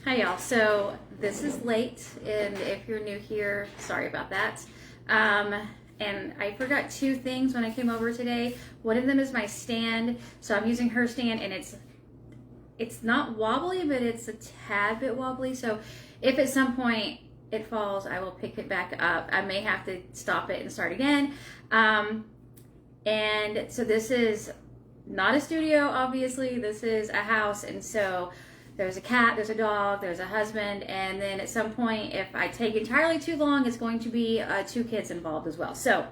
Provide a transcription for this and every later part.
Hi y'all, so this is late, and if you're new here, sorry about that. And I forgot two things when I came over today. One of them is my stand, so I'm using her stand, and it's not wobbly, but it's a tad bit wobbly, so if at some point it falls, I will pick it back up. I may have to stop it and start again. And so this is not a studio, obviously, this is a house, and so there's a cat, there's a dog, there's a husband, and then at some point, if I take entirely too long, it's going to be 2 kids involved as well. So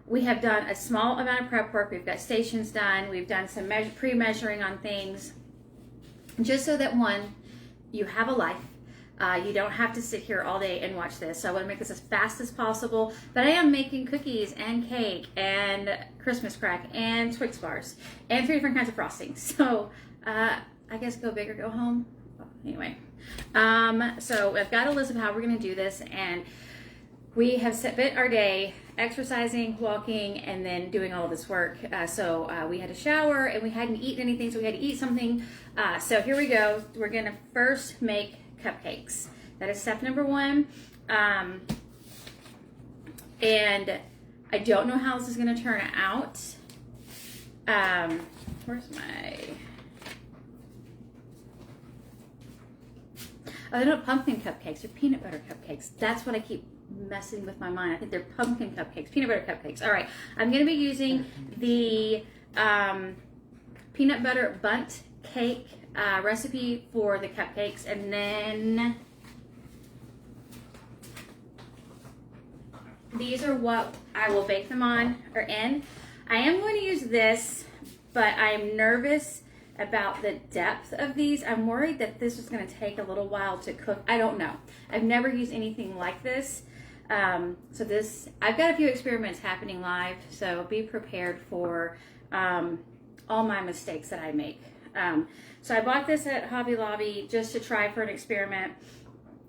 we have done a small amount of prep work. We've got stations done. We've done some pre-measuring on things, just so that one, you have a life. You don't have to sit here all day and watch this. So I want to make this as fast as possible. But I am making cookies and cake and Christmas crack and Twix bars and 3 different kinds of frostings. So I guess go big or go home. Well, anyway, so I've got a list of how we're going to do this, and we have spent our day exercising, walking, and then doing all of this work. So we had a shower, and we hadn't eaten anything, so we had to eat something. So here we go. We're going to first make cupcakes. That is step number 1. And I don't know how this is going to turn out. Where's my... Oh, they're not pumpkin cupcakes, they're peanut butter cupcakes. That's what I keep messing with my mind. I think they're pumpkin cupcakes, peanut butter cupcakes. All right, I'm gonna be using the peanut butter bundt cake recipe for the cupcakes, and then these are what I will bake them on or in. I am going to use this, but I'm nervous about the depth of these. I'm worried that this is going to take a little while to cook. I don't know. I've never used anything like this. So this, I've got a few experiments happening live, so be prepared for all my mistakes that I make. So I bought this at Hobby Lobby just to try for an experiment.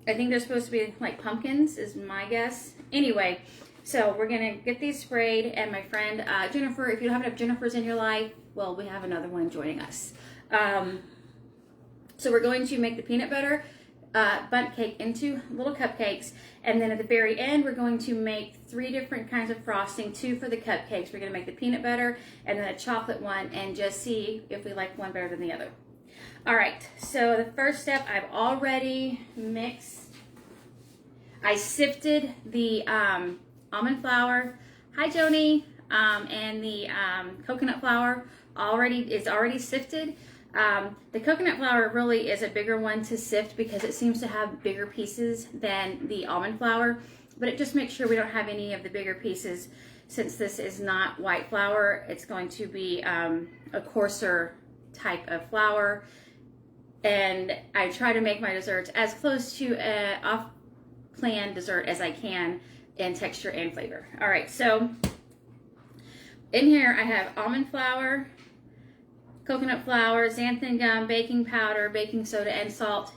I think they're supposed to be like pumpkins, is my guess. Anyway, so we're going to get these sprayed, and my friend Jennifer, if you don't have enough Jennifers in your life, well, we have another one joining us. So we're going to make the peanut butter bundt cake into little cupcakes, and then at the very end, we're going to make 3 different kinds of frosting, 2 for the cupcakes. We're going to make the peanut butter and then a chocolate one, and just see if we like one better than the other. All right, so the first step, I've already mixed. I sifted the almond flour, hi Joni, and the coconut flour is already sifted. The coconut flour really is a bigger one to sift because it seems to have bigger pieces than the almond flour, but it just makes sure we don't have any of the bigger pieces. Since this is not white flour, it's going to be a coarser type of flour, and I try to make my desserts as close to an off-plan dessert as I can in texture and flavor. All right, so in here I have almond flour, coconut flour, xanthan gum, baking powder, baking soda, and salt.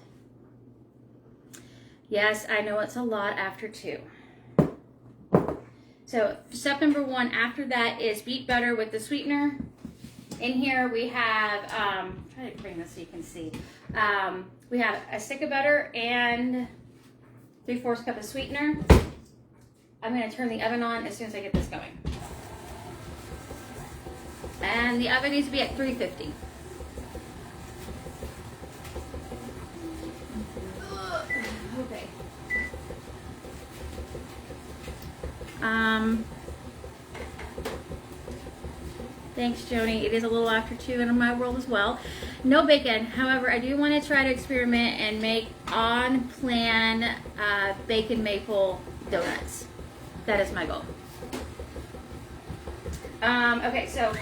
Yes, I know it's a lot after 2. So step number 1 after that is beat butter with the sweetener. In here we have, try to bring this so you can see. We have a stick of butter and 3/4 cup of sweetener. I'm going to turn the oven on as soon as I get this going. And the oven needs to be at 350. Okay. Thanks, Joni. It is a little after 2 in my world as well. No bacon. However, I do want to try to experiment and make on-plan bacon maple donuts. That is my goal. Okay, so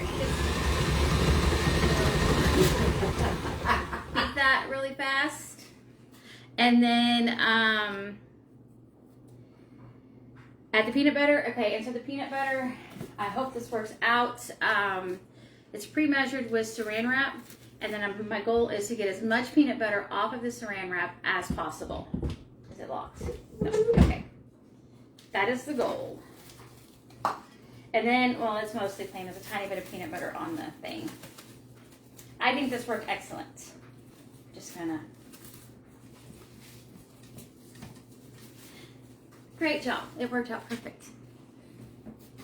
beat that really fast, and then add the peanut butter. Okay, and so the peanut butter, I hope this works out. It's pre-measured with saran wrap, and then my goal is to get as much peanut butter off of the saran wrap as possible. Is it locked? No. Okay, that is the goal. And then, well, it's mostly plain. There's a tiny bit of peanut butter on the thing. I think this worked excellent. Just gonna Great job. It worked out perfect.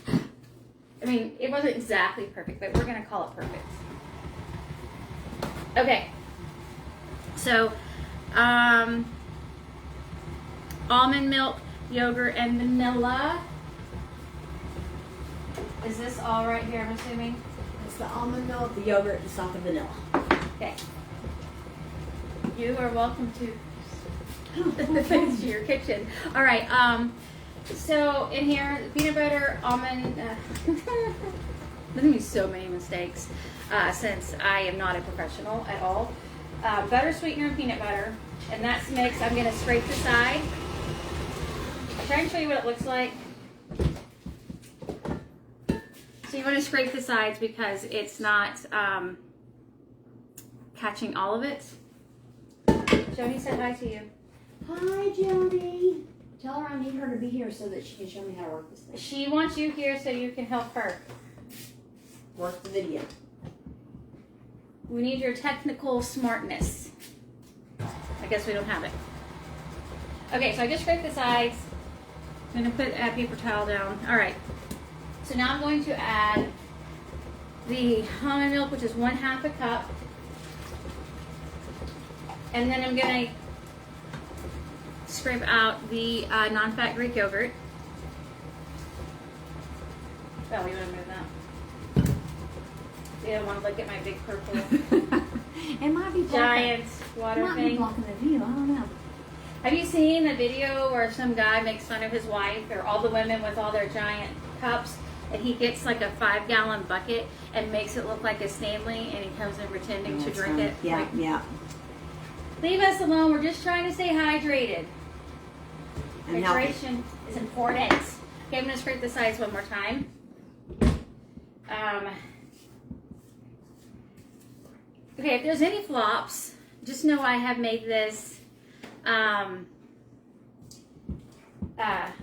I mean, it wasn't exactly perfect, but we're going to call it perfect. Okay. So, almond milk, yogurt, and vanilla. Is this all right here, I'm assuming? It's the almond milk, the yogurt, and soft vanilla. Okay. You are welcome to to your kitchen. All right. So in here, peanut butter, almond. There's gonna be so many mistakes since I am not a professional at all. Butter, sweetener, and peanut butter, and that's mixed. I'm gonna scrape the side. I'll try and show you what it looks like. So you want to scrape the sides because it's not catching all of it. Jody said hi to you. Hi, Jody. Tell her I need her to be here so that she can show me how to work this thing. She wants you here so you can help her. Work the video. We need your technical smartness. I guess we don't have it. Okay, so I just scraped the sides. I'm going to put a paper towel down. All right. So now I'm going to add the almond milk, which is 1/2 a cup. And then I'm going to scrape out the non-fat Greek yogurt. Oh, you want to move that? You don't want to look at my big purple It might be giant water might be thing. blocking the view. I don't know. Have you seen the video where some guy makes fun of his wife or all the women with all their giant cups, and he gets like a 5-gallon bucket and makes it look like a Stanley, and he comes in pretending to drink it? Yeah, Like, yeah. leave us alone. We're just trying to stay hydrated. And healthy. Hydration is important. Okay, I'm going to scrape the sides one more time. Okay, if there's any flops, just know I have made this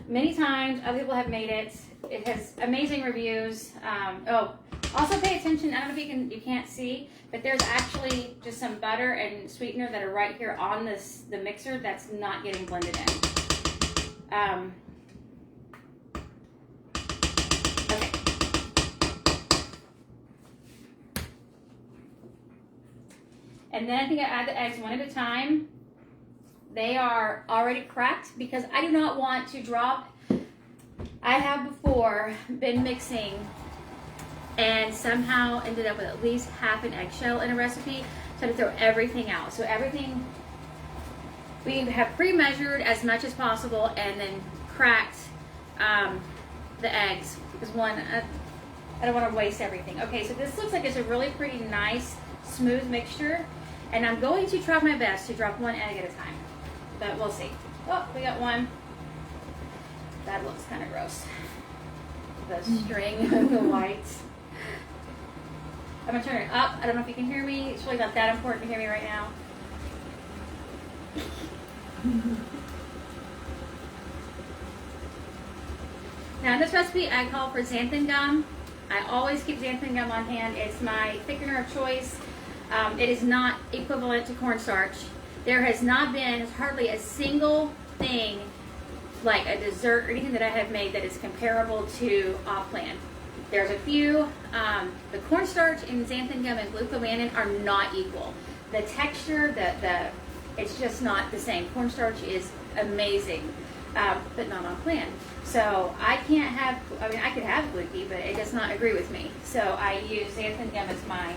many times. Other people have made it. It has amazing reviews. Also pay attention. I don't know if you can't see, but there's actually just some butter and sweetener that are right here on the mixer that's not getting blended in. Okay. And then I think I add the eggs one at a time. They are already cracked because I do not want to drop. I have before been mixing and somehow ended up with at least half an eggshell in a recipe. So I had to throw everything out. So everything we have pre-measured as much as possible and then cracked the eggs because one, I don't want to waste everything. Okay, so this looks like it's a really pretty nice smooth mixture, and I'm going to try my best to drop one egg at a time, but we'll see. Oh, we got one. That looks kind of gross. The string of the white. I'm gonna turn it up. I don't know if you can hear me. It's really not that important to hear me right now. Now in this recipe, I call for xanthan gum. I always keep xanthan gum on hand. It's my thickener of choice. It is not equivalent to cornstarch. There has not been hardly a single thing like a dessert or anything that I have made that is comparable to Oplan. There's a few. The cornstarch in xanthan gum and glucomannan are not equal. The texture, it's just not the same. Cornstarch is amazing, but not Oplan. So I can't have, I could have glucky, but it does not agree with me. So I use xanthan gum as my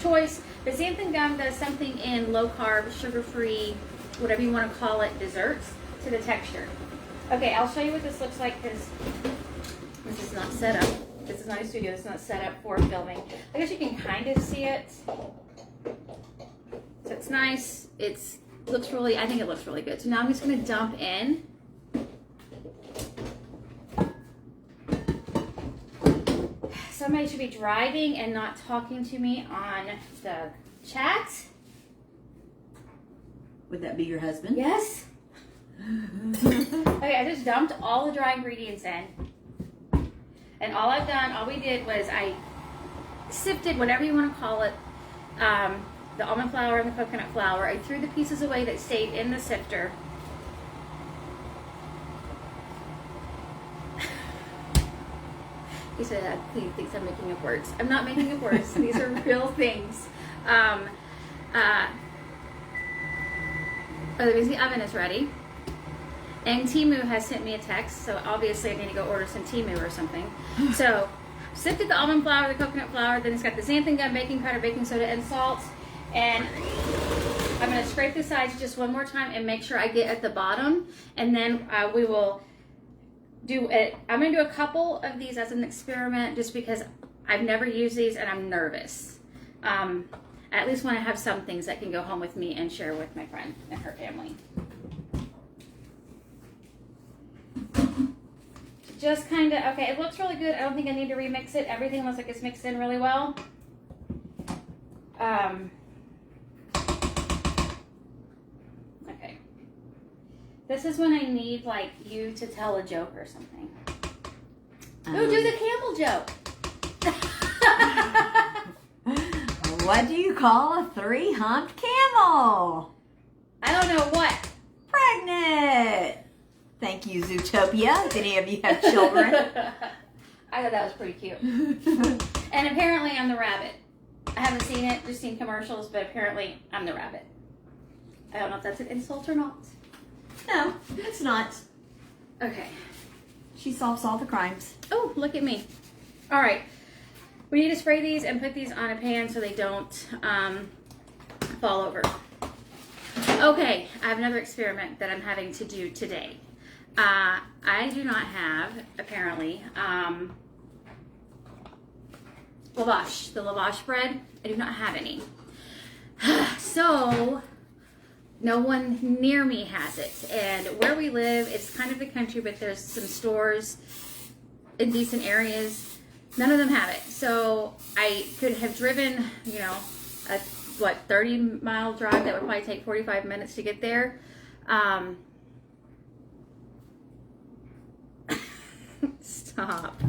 choice. The xanthan gum does something in low carb, sugar-free, whatever you want to call it, desserts to the texture. Okay, I'll show you what this looks like because this is not set up. This is not a studio. This is not set up for filming. I guess you can kind of see it. So it's nice. I think it looks really good. So now I'm just going to dump in. Somebody should be driving and not talking to me on the chat. Would that be your husband? Yes. Okay, I just dumped all the dry ingredients in. And all we did was I sifted, whatever you want to call it, the almond flour and the coconut flour. I threw the pieces away that stayed in the sifter. He said, he thinks I'm making up words. I'm not making up words. These are real things. The oven is ready. And Temu has sent me a text, so obviously I need to go order some Temu or something. So, sifted the almond flour, the coconut flour, then it's got the xanthan gum, baking powder, baking soda, and salt. And I'm going to scrape the sides just one more time and make sure I get at the bottom. And then we will do it. I'm going to do a couple of these as an experiment just because I've never used these and I'm nervous. I at least want to have some things that can go home with me and share with my friend and her family. Just kind of, okay, it looks really good. I don't think I need to remix it. Everything looks like it's mixed in really well. Okay. This is when I need, like, you to tell a joke or something. Oh, do the camel joke. What do you call a 3-humped camel? I don't know what. Pregnant. Thank you, Zootopia, if any of you have children. I thought that was pretty cute. And apparently I'm the rabbit. I haven't seen it, just seen commercials, but apparently I'm the rabbit. I don't know if that's an insult or not. No, it's not. Okay. She solves all the crimes. Oh, look at me. All right. We need to spray these and put these on a pan so they don't fall over. Okay, I have another experiment that I'm having to do today. I do not have, apparently, lavash, the lavash bread. I do not have any. So, no one near me has it. And where we live, it's kind of the country, but there's some stores in decent areas. None of them have it. So, I could have driven, you know, a 30-mile drive that would probably take 45 minutes to get there. Stop.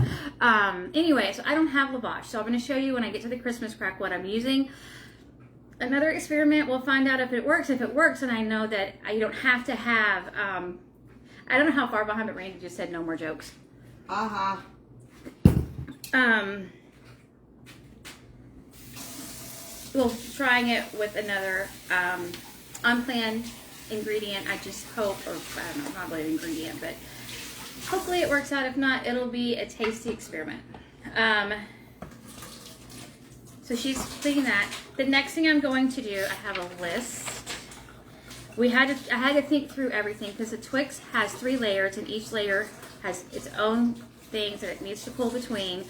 Anyway, so I don't have lavash. So I'm going to show you when I get to the Christmas crack what I'm using. Another experiment, we'll find out if it works. If it works, and I know that you don't have to have, I don't know how far behind, but Randy just said no more jokes. Well, trying it with another unplanned ingredient. I just hope, or I don't know, not really an ingredient, but hopefully it works out. If not, it'll be a tasty experiment. So she's cleaning that. The next thing I'm going to do, I have a list. I had to think through everything because the Twix has 3 layers and each layer has its own things that it needs to pull between.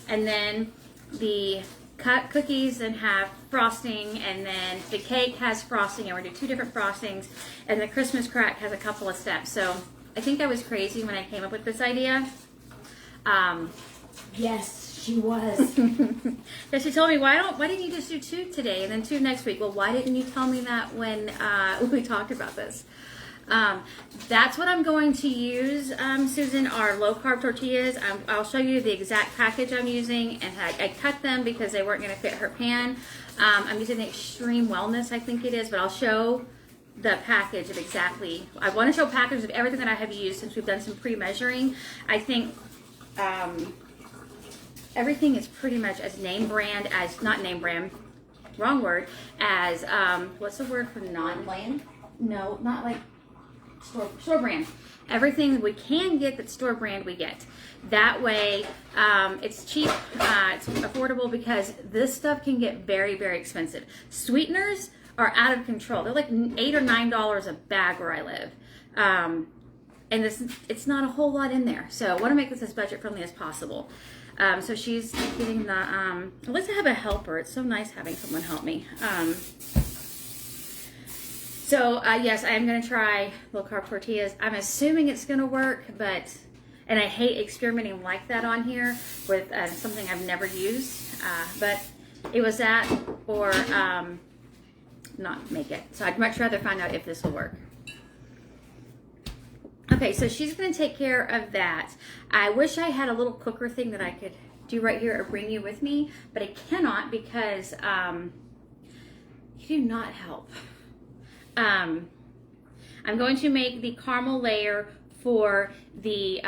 And then the cut cookies and have frosting, and then the cake has frosting, and we're doing 2 different frostings, and the Christmas crack has a couple of steps. So I think I was crazy when I came up with this idea. Yes, she was. So she told me, why didn't you just do 2 today and then 2 next week? Well, why didn't you tell me that when we talked about this? That's what I'm going to use, Susan, are low-carb tortillas. I'll show you the exact package I'm using, and I cut them because they weren't going to fit her pan. I'm using the Extreme Wellness, I think it is, but I'll show the package of exactly, I want to show packages of everything that I have used since we've done some pre-measuring. I think everything is pretty much as name brand, as, not name brand, wrong word, as, what's the word for non-brand? No, not like, store brand. Everything we can get that's store brand, we get. That way, it's cheap, it's affordable, because this stuff can get very, very expensive. Sweeteners are out of control. They're like $8 or $9 a bag where I live. And it's not a whole lot in there. So I want to make this as budget friendly as possible. So she's getting the, at least I have a helper. It's so nice having someone help me. Yes, I am going to try low-carb tortillas. I'm assuming it's going to work, and I hate experimenting like that on here with something I've never used, but it was that or not make it. So I'd much rather find out if this will work. Okay, so she's going to take care of that. I wish I had a little cooker thing that I could do right here or bring you with me, but I cannot because you do not help. I'm going to make the caramel layer for the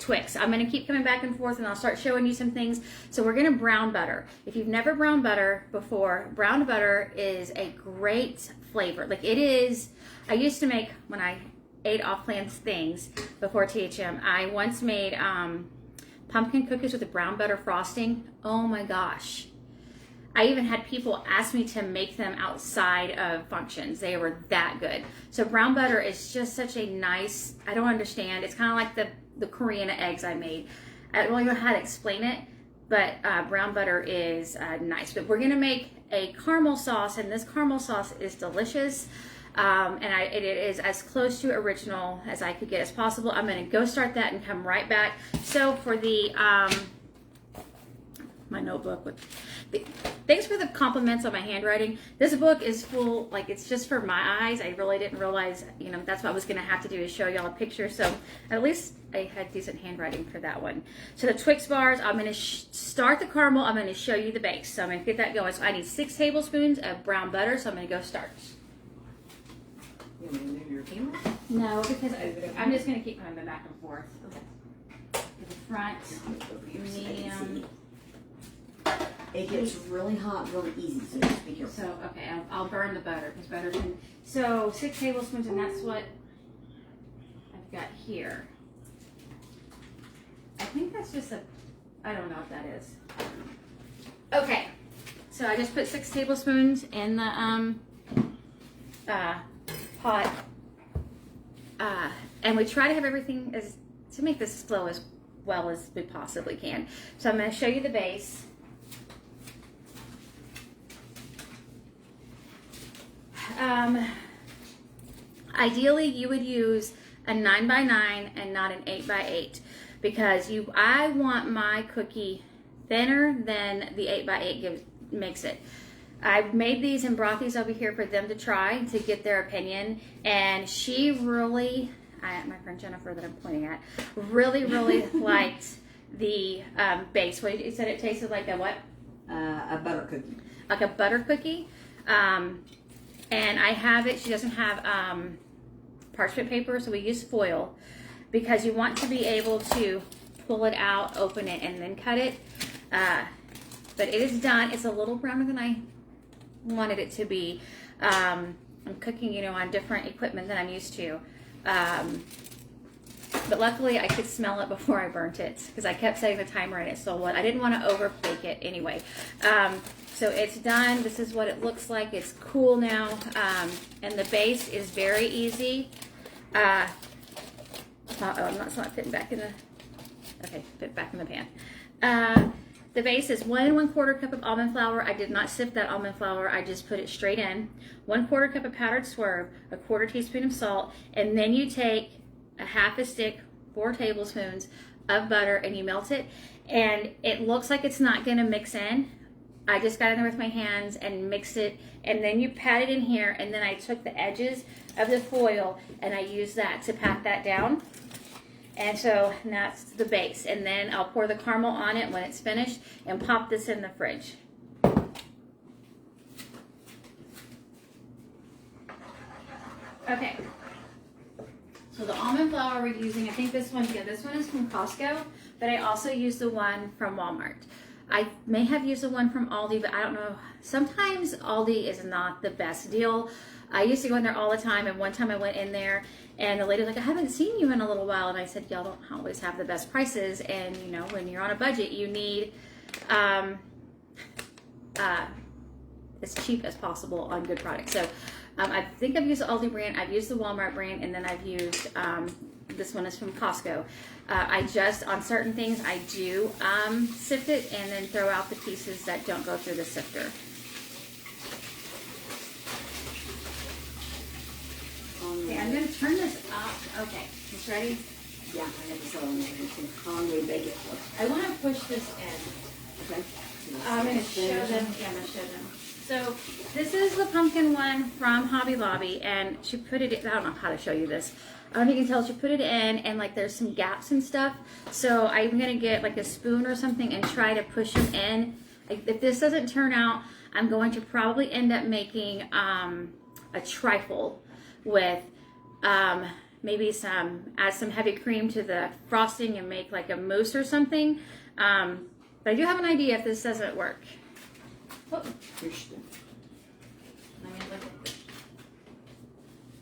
Twix. I'm going to keep coming back and forth, and I'll start showing you some things. So we're going to brown butter. If you've never browned butter before, browned butter is a great flavor. Like it is, I used to make, when I ate off-plan things before THM, I once made pumpkin cookies with a brown butter frosting. Oh my gosh. I even had people ask me to make them outside of functions. They were that good. So brown butter is just such a nice, I don't understand. It's kind of like the Korean eggs I made. I don't really know how to explain it, but brown butter is nice. But we're gonna make a caramel sauce, and this caramel sauce is delicious. And it is as close to original as I could get as possible. I'm gonna go start that and come right back. So for the, my notebook with thanks for the compliments on my handwriting. This book is full, like it's just for my eyes. I really didn't realize, you know, that's what I was going to have to do is show y'all a picture. So at least I had decent handwriting for that one. So the Twix bars, I'm going to start the caramel. I'm going to show you the base. So I'm going to get that going. So I need 6 tablespoons of brown butter. So I'm going to go start. You want me to move your camera? No, because I'm just going to keep coming back and forth. Okay. To the front, medium. It gets really hot really easy, so just be careful. So, okay, I'll burn the butter because butter can. So 6 tablespoons, and that's what I've got here. I think that's just I don't know what that is. Okay, so I just put 6 tablespoons in the pot. And we try to have everything to make this flow as well as we possibly can. So I'm going to show you the base. Ideally you would use a 9x9 and not an 8x8 because I want my cookie thinner than the 8x8 makes it. I've made these and brought these over here for them to try to get their opinion, and she really, my friend Jennifer that I'm pointing at, really liked the base. What you said, it tasted like a what? A butter cookie. Like a butter cookie. And I have it, she doesn't have parchment paper, so we use foil because you want to be able to pull it out, open it, and then cut it. But it is done. It's a little browner than I wanted it to be. I'm cooking, you know, on different equipment than I'm used to. But luckily I could smell it before I burnt it because I kept setting the timer and it still was. I didn't want to over bake it anyway. So it's done. This is what it looks like. It's cool now. And the base is very easy. It's not fitting back in the, okay, fit back in the pan. The base is 1 1/4 cup of almond flour. I did not sift that almond flour. I just put it straight in. 1/4 cup of powdered swerve, a 1/4 teaspoon of salt, and then you take a half a stick, 4 tablespoons of butter, and you melt it. And it looks like it's not going to mix in. I just got in there with my hands and mixed it, and then you pat it in here, and then I took the edges of the foil and I used that to pat that down. And so that's the base, and then I'll pour the caramel on it when it's finished and pop this in the fridge. Okay, so the almond flour we're using, I think this one is from Costco, but I also use the one from Walmart. I may have used the one from Aldi, but I don't know. Sometimes Aldi is not the best deal. I used to go in there all the time, and one time I went in there, and the lady was like, I haven't seen you in a little while. And I said, y'all don't always have the best prices, and you know, when you're on a budget, you need as cheap as possible on good products. So I think I've used the Aldi brand, I've used the Walmart brand, and then I've used, this one is from Costco. I just, on certain things, I do sift it and then throw out the pieces that don't go through the sifter. Okay, I'm going to turn this up. Okay, you ready? Yeah, I have this on there. How long bake it for? I want to push this in. Okay. I'm going to show them. Yeah, I'm going to show them. So this is the pumpkin one from Hobby Lobby, and she put it in, I don't know how to show you this. I don't know if you can tell, she put it in, and like there's some gaps and stuff. So I'm going to get like a spoon or something and try to push them in. Like, if this doesn't turn out, I'm going to probably end up making a trifle with maybe add some heavy cream to the frosting and make like a mousse or something. But I do have an idea if this doesn't work. Oh. Let me look at this.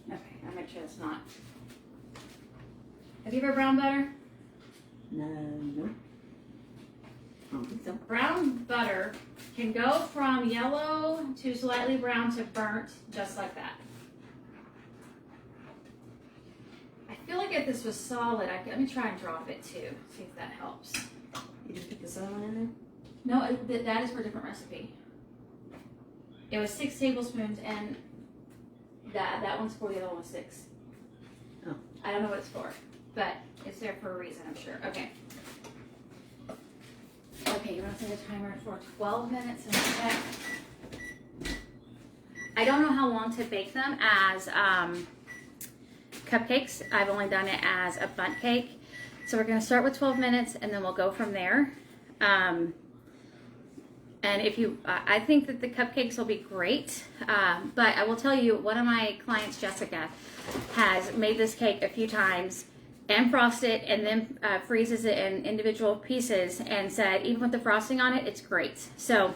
Okay, I'll make sure it's not. Have you ever brown butter? No. I don't think so. Brown butter can go from yellow to slightly brown to burnt, just like that. I feel like if this was solid, let me try and drop it too, see if that helps. You just put the other one in there? No, that is for a different recipe. It was 6 tablespoons, and that one's 4, the other one was 6. Oh. I don't know what it's for, but it's there for a reason, I'm sure. Okay. Okay, you want to set a timer for 12 minutes and check. I don't know how long to bake them as cupcakes. I've only done it as a bundt cake. So we're going to start with 12 minutes and then we'll go from there. And if you, I think that the cupcakes will be great. But I will tell you, one of my clients, Jessica, has made this cake a few times and frost it and then freezes it in individual pieces and said even with the frosting on it, it's great. So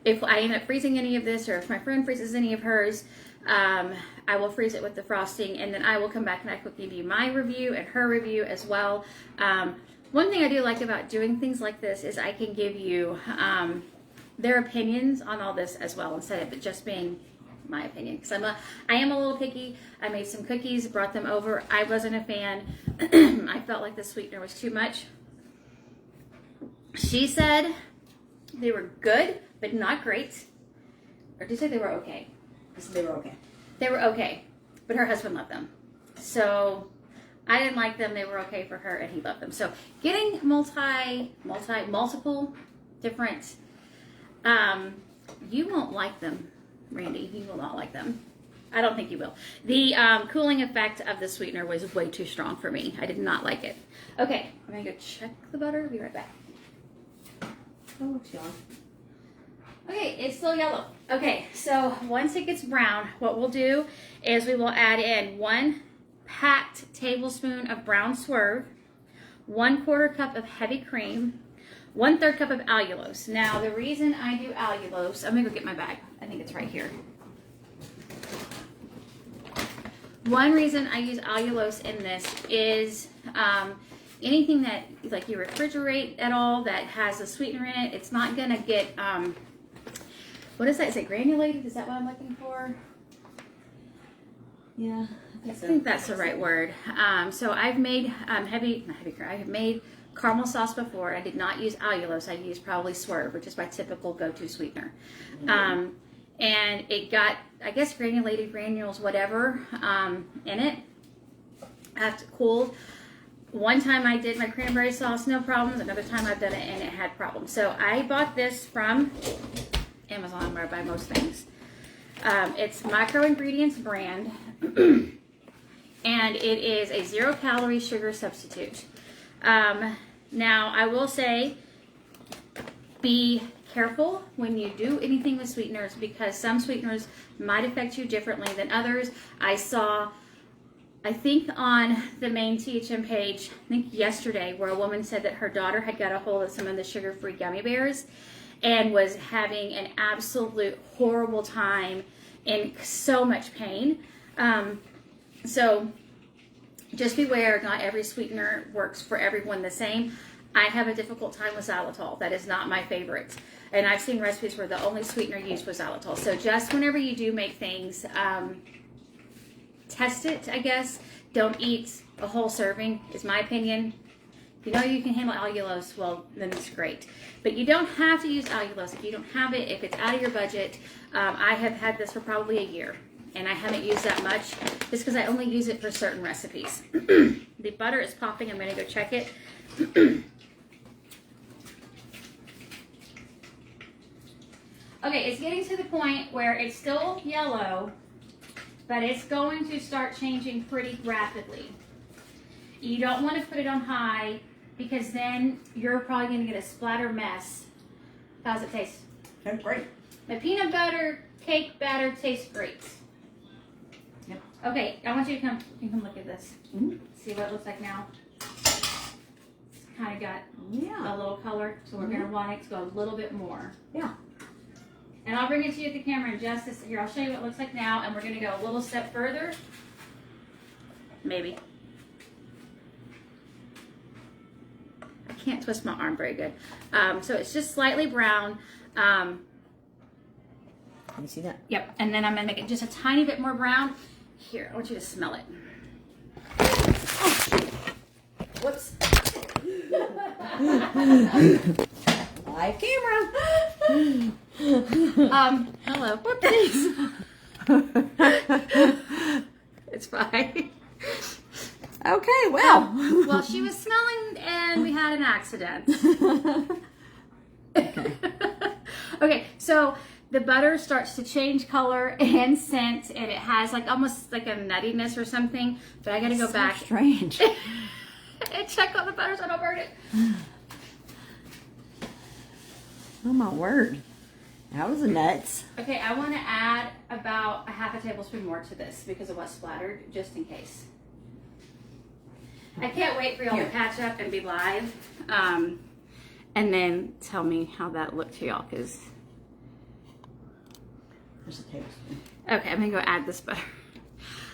if I end up freezing any of this or if my friend freezes any of hers, I will freeze it with the frosting and then I will come back and I will give you my review and her review as well. One thing I do like about doing things like this is I can give you their opinions on all this as well instead of it just being my opinion, because I am a little picky. I made some cookies, brought them over. I wasn't a fan. I felt like the sweetener was too much. She said they were good, but not great. Or did you say they were okay? I said they were okay. They were okay, but her husband loved them. So I didn't like them. They were okay for her, and he loved them. So getting multiple different, you won't like them. Randy, you will not like them. I don't think you will. The cooling effect of the sweetener was way too strong for me. I did not like it. Okay, I'm going to go check the butter. Be right back. Oh, it's yellow. Okay, it's still yellow. Okay, so once it gets brown, what we'll do is we will add in 1 packed tablespoon of brown swerve, 1/4 cup of heavy cream, 1/3 cup of allulose. Now, the reason I do allulose, I'm going to go get my bag. I think it's right here. One reason I use allulose in this is anything that like you refrigerate at all that has a sweetener in it, it's not going to get, what is that? Is it granulated? Is that what I'm looking for? Yeah. I think that's the right word. So I've made I have made caramel sauce before. I did not use allulose. I used probably swerve, which is my typical go-to sweetener. And it got, I guess, granulated granules, whatever, in it. After cooled. One time I did my cranberry sauce, no problems. Another time I've done it and it had problems. So I bought this from Amazon, where I buy most things. It's Micro Ingredients brand. And it is a 0-calorie sugar substitute. Now, I will say, be careful when you do anything with sweeteners because some sweeteners might affect you differently than others. I saw, I think on the main THM page, I think yesterday, where a woman said that her daughter had got a hold of some of the sugar-free gummy bears and was having an absolute horrible time in so much pain. So just beware, not every sweetener works for everyone the same. I have a difficult time with xylitol. That is not my favorite. And I've seen recipes where the only sweetener used was xylitol. So just whenever you do make things, test it, I guess. Don't eat a whole serving, is my opinion. If you know you can handle allulose, well, then it's great. But you don't have to use allulose. If you don't have it, if it's out of your budget, I have had this for probably a year. And I haven't used that much just because I only use it for certain recipes. The butter is popping. I'm going to go check it. Okay, it's getting to the point where it's still yellow, but it's going to start changing pretty rapidly. You don't want to put it on high because then you're probably going to get a splatter mess. How's it taste? That's great. My peanut butter cake batter tastes great. Yep. Okay, I want you to come. You can come look at this. Mm-hmm. See what it looks like now. It's kind of got Yeah. a little color, so we're gonna want it to go a little bit more. Yeah. And I'll bring it to you at the camera in just this. Here, I'll show you what it looks like now, and we're gonna go a little step further. Maybe. I can't twist my arm very good. So it's just slightly brown. Can you see that? Yep, and then I'm gonna make it just a tiny bit more brown. Here, I want you to smell it. Oh. Whoops. Live camera. Hello. Whoopsies. It's fine. Okay, well. Well, she was smelling and we had an accident. Okay. Okay, so the butter starts to change color and scent, and it has like almost like a nuttiness or something. But I gotta go back Strange. and check on the butter so I don't burn it. Oh my word. That was nuts. Okay, I want to add about a half a tablespoon more to this because of what splattered, just in case. I can't wait for y'all to catch up and be live, and then tell me how that looked to y'all. Cause There's a tablespoon. okay, I'm gonna go add this butter.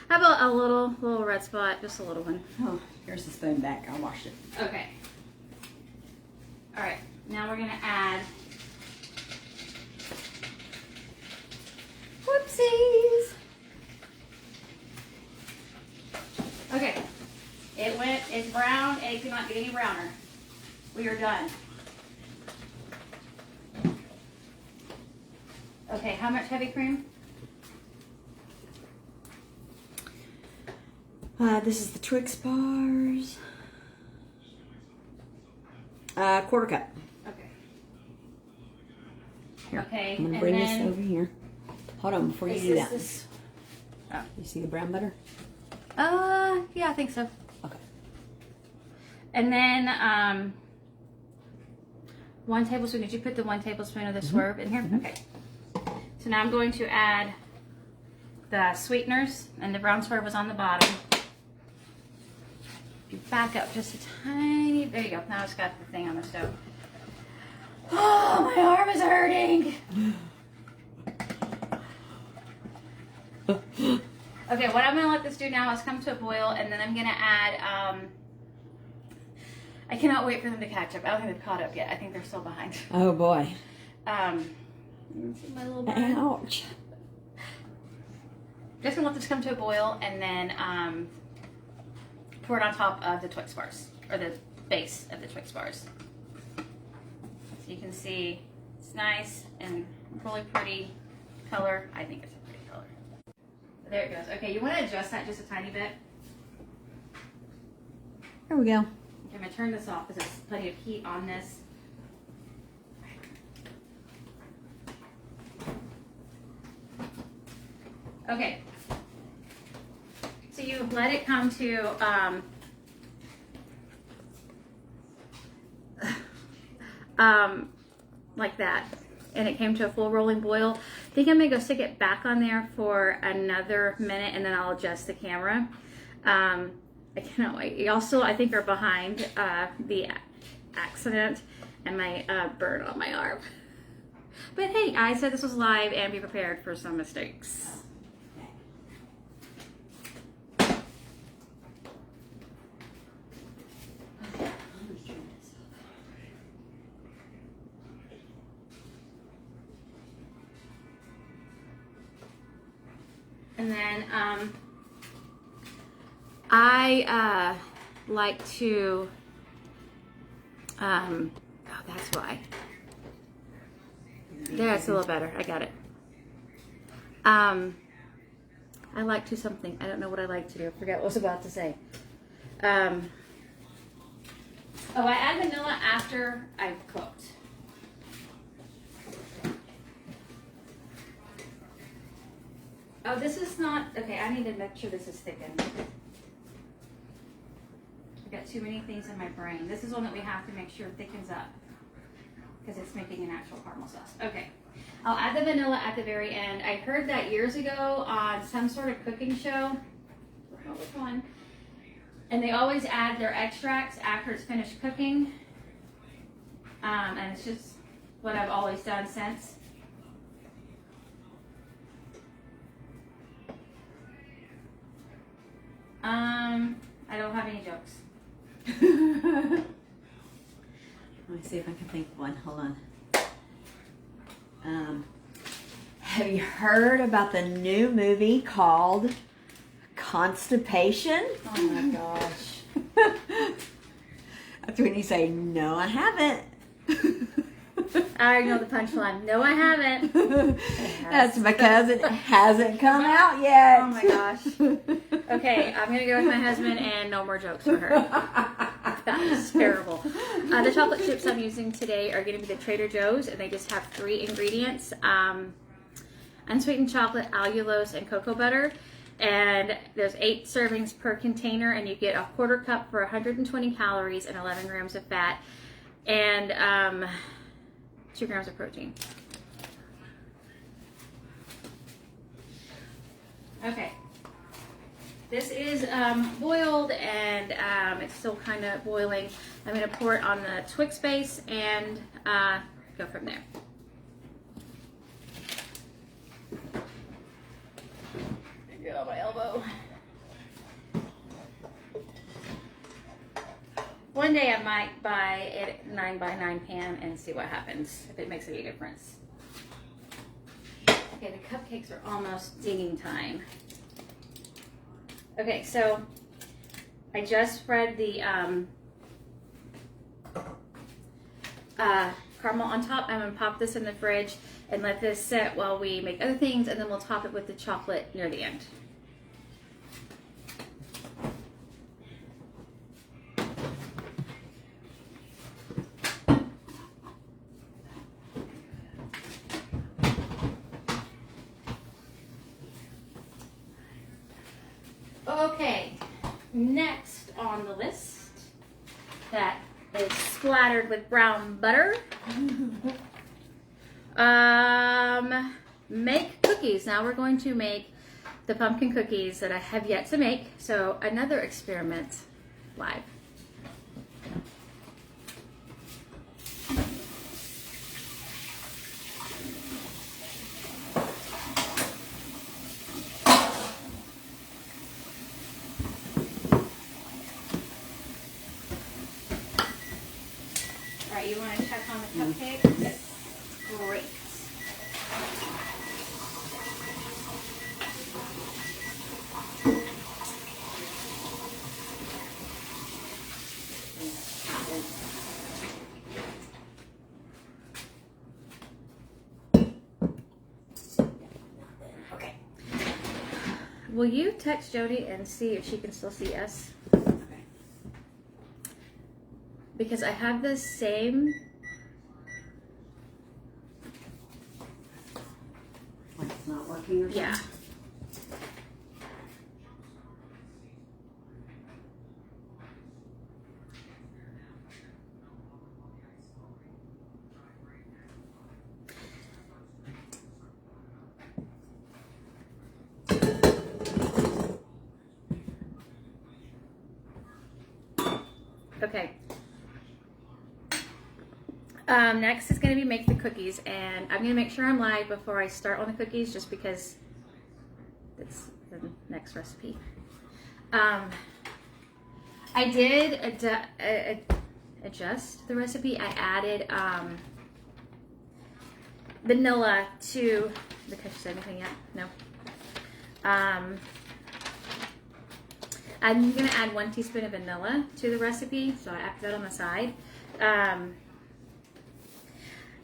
How about a little red spot, just a little one. Oh, here's the spoon back. I washed it. Okay. All right, now we're gonna add. Whoopsies. Okay, it's brown, and it cannot get any browner. We are done. Okay, how much heavy cream? This is the Twix bars. Quarter cup. Okay. Here. Okay, I'm gonna and bring then this over here. Hold on before you is do this that. this? You see the brown butter? Yeah, I think so. Okay. And then 1 tablespoon. Did you put the 1 tablespoon of the swerve in here? Okay. So now I'm going to add the sweeteners, and the brown swerve was on the bottom. You back up just a tiny. There you go. Now it's got the thing on the stove. Oh, my arm is hurting. Okay, what I'm going to let this do now is come to a boil, and then I'm going to add, I cannot wait for them to catch up. I don't think they've caught up yet. I think they're still behind. Oh boy. See my little burn? Ouch. Just going to let this come to a boil, and then pour it on top of the Twix bars, or the base of the Twix bars. So you can see it's nice and really pretty color. I think it's a pretty color. There it goes. Okay, you want to adjust that just a tiny bit. There we go. Okay, I'm going to turn this off because there's plenty of heat on this. Okay. So you let it come to like that, and it came to a full rolling boil. I think I'm gonna go stick it back on there for another minute, and then I'll adjust the camera. I cannot wait. Y'all still, I think, are behind the accident and my burn on my arm. But hey, I said this was live, and be prepared for some mistakes. And then I like to, oh, that's why. That's a little better. I got it. I like to something. I don't know what I like to do. I forgot what I was about to say. Oh, I add vanilla after I've cooked. Oh, this is not, okay, I need to make sure this is thickened. I've got too many things in my brain. This is one that we have to make sure thickens up because it's making an actual caramel sauce. Okay, I'll add the vanilla at the very end. I heard that years ago on some sort of cooking show forgot which one. And they always add their extracts after it's finished cooking. And it's just what I've always done since. I don't have any jokes. Let me see if I can think of one. Hold on. Have you heard about the new movie called Constipation? Oh my gosh. That's when you say, no, I haven't. I already know the punchline. No, I haven't. That's because it hasn't come out yet. Oh my gosh. Okay, I'm going to go with my husband and no more jokes for her. That was terrible. The chocolate chips I'm using today are going to be the Trader Joe's, and they just have 3 ingredients. Unsweetened chocolate, allulose, and cocoa butter. And there's 8 servings per container, and you get a 1/4 cup for 120 calories and 11 grams of fat, and 2 grams of protein. Okay. This is boiled, and it's still kind of boiling. I'm going to pour it on the Twix base and go from there. Get on my elbow. One day I might buy a 9x9 pan and see what happens, if it makes any difference. Okay, the cupcakes are almost dinging time. Okay, so I just spread the caramel on top. I'm gonna pop this in the fridge and let this sit while we make other things, and then we'll top it with the chocolate near the end. Okay, next on the list that is splattered with brown butter. Make cookies. Now we're going to make the pumpkin cookies that I have yet to make. So another experiment live. All right, you want to check on the cupcakes? Yes. Great. Okay. Will you text Jody and see if she can still see us? Because I have the same. Like it's not working or something? Yeah. Okay. Next is going to be make the cookies, and I'm going to make sure I'm live before I start on the cookies, just because it's the next recipe. I did adjust the recipe. I added vanilla to the cookies. Anything yet? No. I'm going to add 1 teaspoon of vanilla to the recipe, so I put that on the side.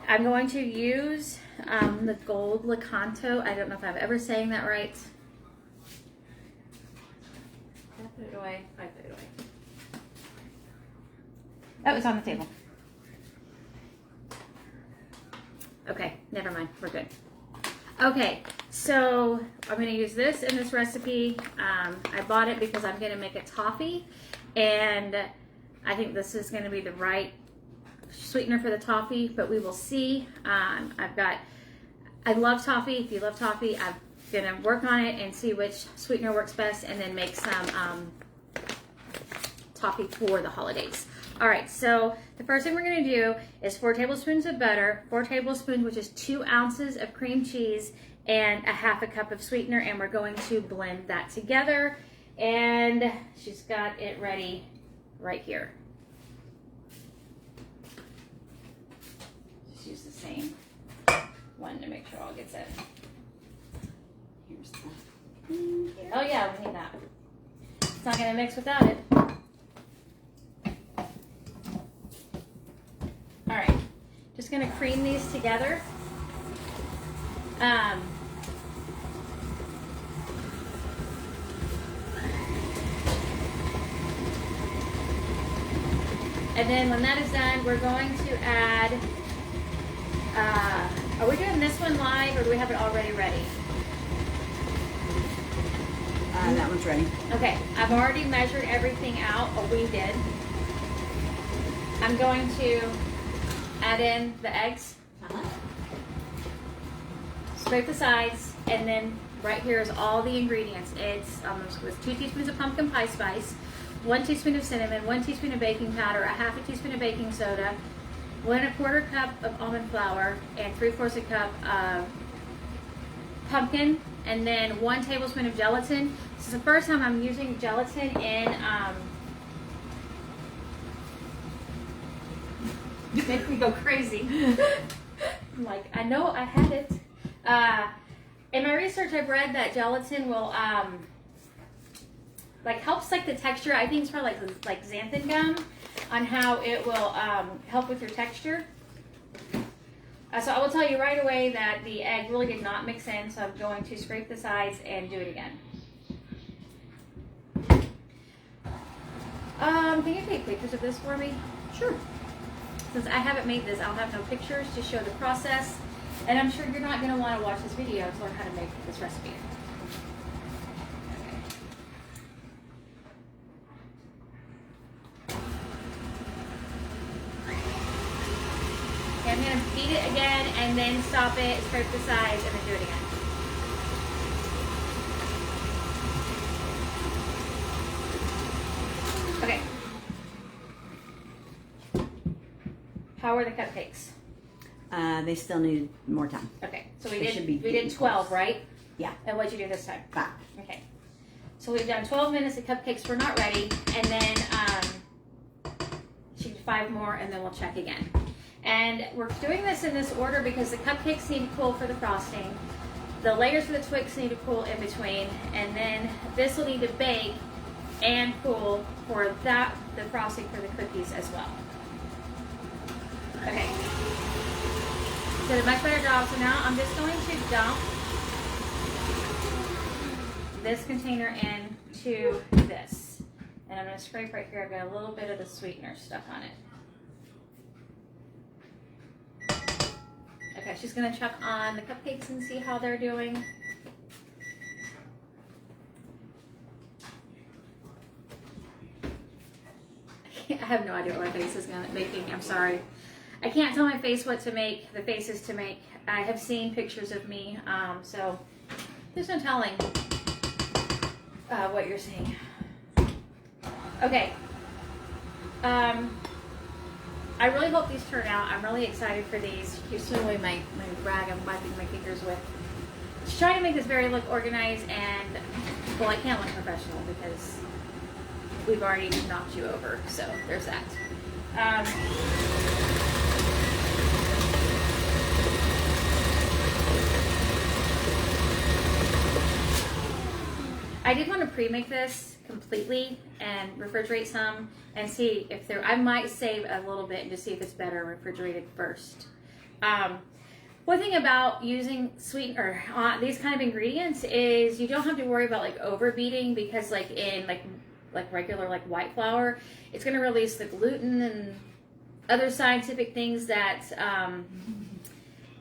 I'm going to use the gold Lakanto. I don't know if I'm ever saying that right. Did I put it away? I put it away. Oh, it's on the table. Okay, never mind. We're good. Okay, so I'm going to use this in this recipe. I bought it because I'm going to make a toffee, and I think this is going to be the right sweetener for the toffee, but we will see. I love toffee. If you love toffee, I've Gonna work on it and see which sweetener works best, and then make some toffee for the holidays. All right, so the first thing we're gonna do is 4 tablespoons of butter, 4 tablespoons, which is 2 ounces of cream cheese, and a half a cup of sweetener, and we're going to blend that together. And she's got it ready right here. Just use the same one to make sure all gets in. Here's the Oh yeah, we need that. It's not gonna mix without it. All right, just gonna cream these together. And then when that is done, we're going to add, are we doing this one live or do we have it already ready? that one's ready. Okay, I've already measured everything out, or we did. I'm going to add in the eggs, scrape the sides, and then right here is all the ingredients. It's with 2 teaspoons of pumpkin pie spice, 1 teaspoon of cinnamon, 1 teaspoon of baking powder, a half a teaspoon of baking soda, 1 1/4 cup of almond flour, and 3/4 cup of pumpkin, and then 1 tablespoon of gelatin. This is the first time I'm using gelatin in, you make me go crazy. I'm like, I know I had it. In my research, I've read that gelatin will, like helps like the texture. I think it's probably like xanthan gum on how it will help with your texture. So I will tell you right away that the egg really did not mix in, so I'm going to scrape the sides and do it again. Can you take pictures of this for me? Sure. Since I haven't made this, I'll have no pictures to show the process, and I'm sure you're not going to want to watch this video to learn how to make this recipe. Okay, I'm going to beat it again and then stop it, scrape the sides, and then do it again. Okay. How are the cupcakes? They still need more time. Okay, so They we should be did 12, close. right? Yeah. And what'd you do this time? 5. Okay. So we've done 12 minutes. The cupcakes were not ready, and then she did 5 more, and then we'll check again. And we're doing this in this order because the cupcakes need to cool for the frosting. The layers for the Twix need to cool in between, and then this will need to bake and cool for the frosting for the cookies as well. Okay. Did a much better job. So now I'm just going to dump this container into this. And I'm going to scrape right here. I've got a little bit of the sweetener stuff on it. Okay, she's going to check on the cupcakes and see how they're doing. I have no idea what my face is making. I'm sorry. I can't tell my face what to make, the faces to make. I have seen pictures of me, so there's no telling what you're seeing. Okay. I really hope these turn out. I'm really excited for these. Here's away my rag I'm wiping my fingers with. Just trying to make this very look organized, and well, I can't look professional because we've already knocked you over, so there's that. I did want to pre-make this completely and refrigerate some and see if there, I might save a little bit and just see if it's better refrigerated first. One thing about using sweetener these kind of ingredients is you don't have to worry about like overbeating, because like in like regular like white flour, it's going to release the gluten and other scientific things that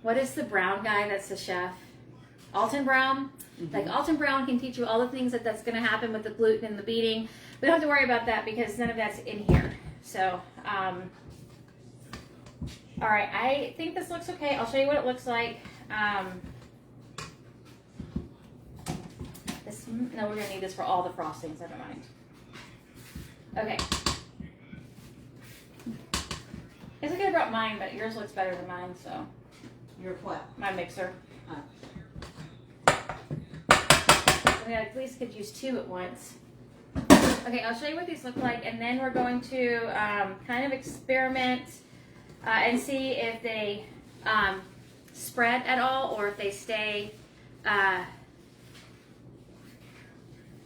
what is the brown guy that's the chef? Alton Brown. Mm-hmm. Like Alton Brown can teach you all the things that's going to happen with the gluten and the beating. We don't have to worry about that because none of that's in here. So, all right, I think this looks okay. I'll show you what it looks like. No, we're gonna need this for all the frostings, never mind. Okay. I could have brought mine, but yours looks better than mine, so. Your what? My mixer. We at least could use 2 at once. Okay, I'll show you what these look like, and then we're going to kind of experiment and see if they spread at all or if they stay.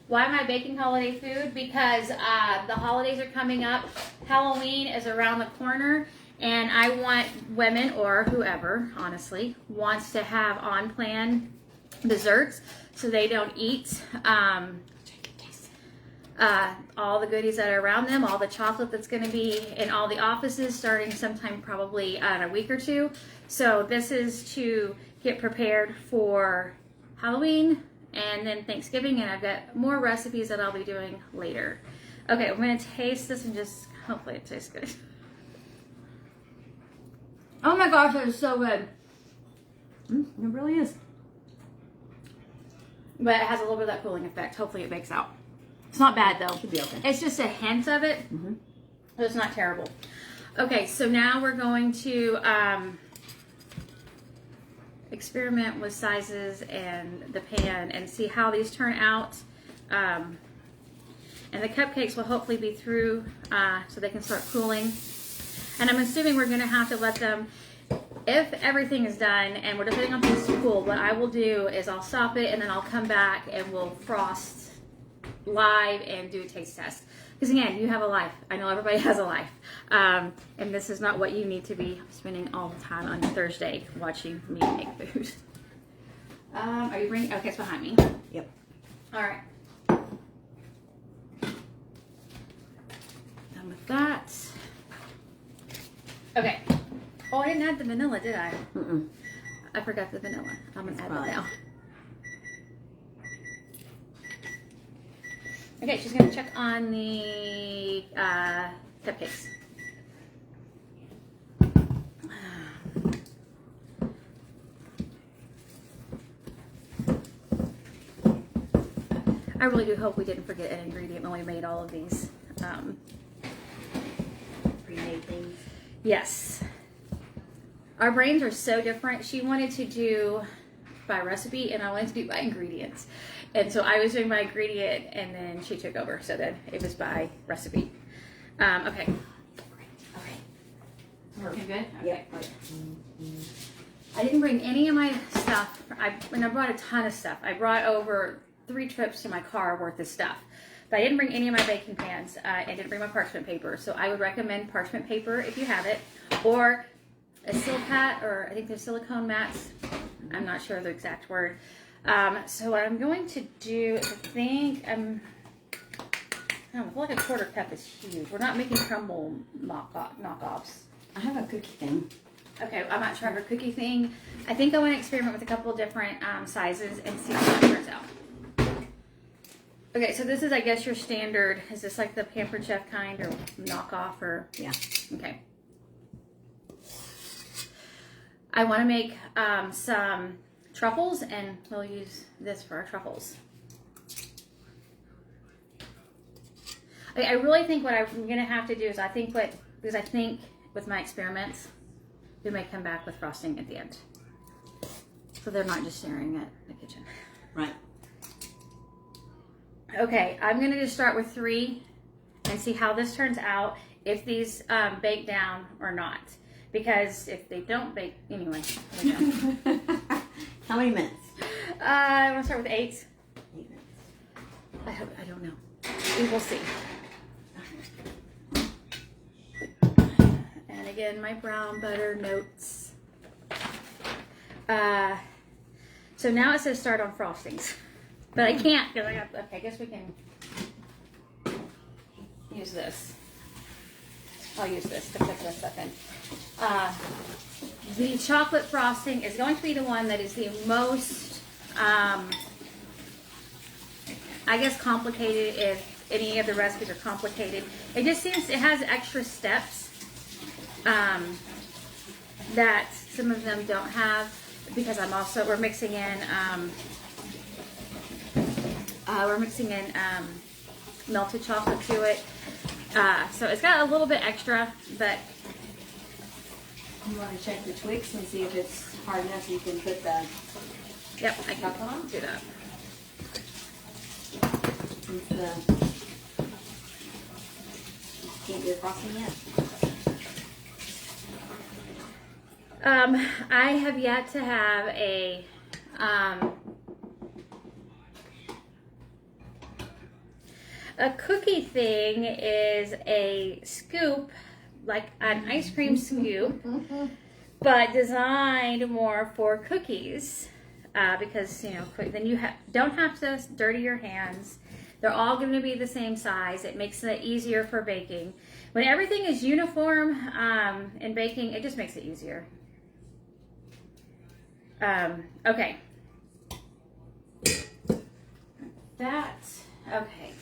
Why am I baking holiday food? Because the holidays are coming up. Halloween is around the corner, and I want women, or whoever, honestly, wants to have on-plan desserts so they don't eat all the goodies that are around them, all the chocolate that's going to be in all the offices starting sometime probably in a week or 2. So this is to get prepared for Halloween and then Thanksgiving, and I've got more recipes that I'll be doing later. Okay, I'm going to taste this and just hopefully it tastes good. Oh my gosh, that is so good. It really is. But it has a little bit of that cooling effect. Hopefully it bakes out. It's not bad though. Should be okay. It's just a hint of it. But it's not terrible. Okay, so now we're going to experiment with sizes and the pan and see how these turn out. And the cupcakes will hopefully be through so they can start cooling. And I'm assuming we're going to have to let them, if everything is done and we're just letting them cool, what I will do is I'll stop it and then I'll come back and we'll frost live and do a taste test. Because again, you have a life. I know everybody has a life. And this is not what you need to be spending all the time on Thursday watching me make food. Are you bringing, okay, it's behind me. Yep. All right. Done with that. Okay. Oh, I didn't add the vanilla, did I? I forgot the vanilla. I'm going to add that now. Okay, she's going to check on the cupcakes. I really do hope we didn't forget an ingredient when we made all of these. Pre-made things. Yes. Our brains are so different. She wanted to do by recipe and I wanted to do by ingredients. And so I was doing my ingredient and then she took over. So then it was by recipe. Okay. Working good? Okay. Yep. I didn't bring any of my stuff. I brought a ton of stuff. I brought over 3 trips to my car worth of stuff. But I didn't bring any of my baking pans. I didn't bring my parchment paper. So I would recommend parchment paper if you have it. Or a Silpat, or I think they're silicone mats. I'm not sure the exact word. So what I'm going to do is I think I feel like a 1/4 cup is huge. We're not making crumble knockoffs. I have a cookie thing. Okay, I'm not sure of a cookie thing. I think I want to experiment with a couple different sizes and see how that turns out. Okay, so this is, I guess, your standard. Is this like the Pampered Chef kind or knockoff or? Yeah. Okay. I want to make some truffles, and we'll use this for our truffles. Okay, I really think what I'm going to have to do is because I think with my experiments, we may come back with frosting at the end. So they're not just staring at the kitchen. Right. Okay, I'm going to just start with 3 and see how this turns out, if these bake down or not. Because if they don't bake, anyway. How many minutes? I want to start with 8. 8 minutes. I don't know. We will see. And again, my brown butter notes. So now it says start on frostings. But I can't because okay, I guess we can use this. I'll use this to put this stuff in. The chocolate frosting is going to be the one that is the most, I guess, complicated, if any of the recipes are complicated. It just seems it has extra steps that some of them don't have, because we're mixing in We're mixing in melted chocolate to it. So it's got a little bit extra, but... You want to check the Twix and see if it's hard enough so you can put the... Yep, I can do that. Can't do the frosting yet. I have yet to have a cookie thing is a scoop, like an ice cream scoop, but designed more for cookies, because, you know, then you don't have to dirty your hands. They're all going to be the same size. It makes it easier for baking. When everything is uniform in baking, it just makes it easier. Okay. Okay.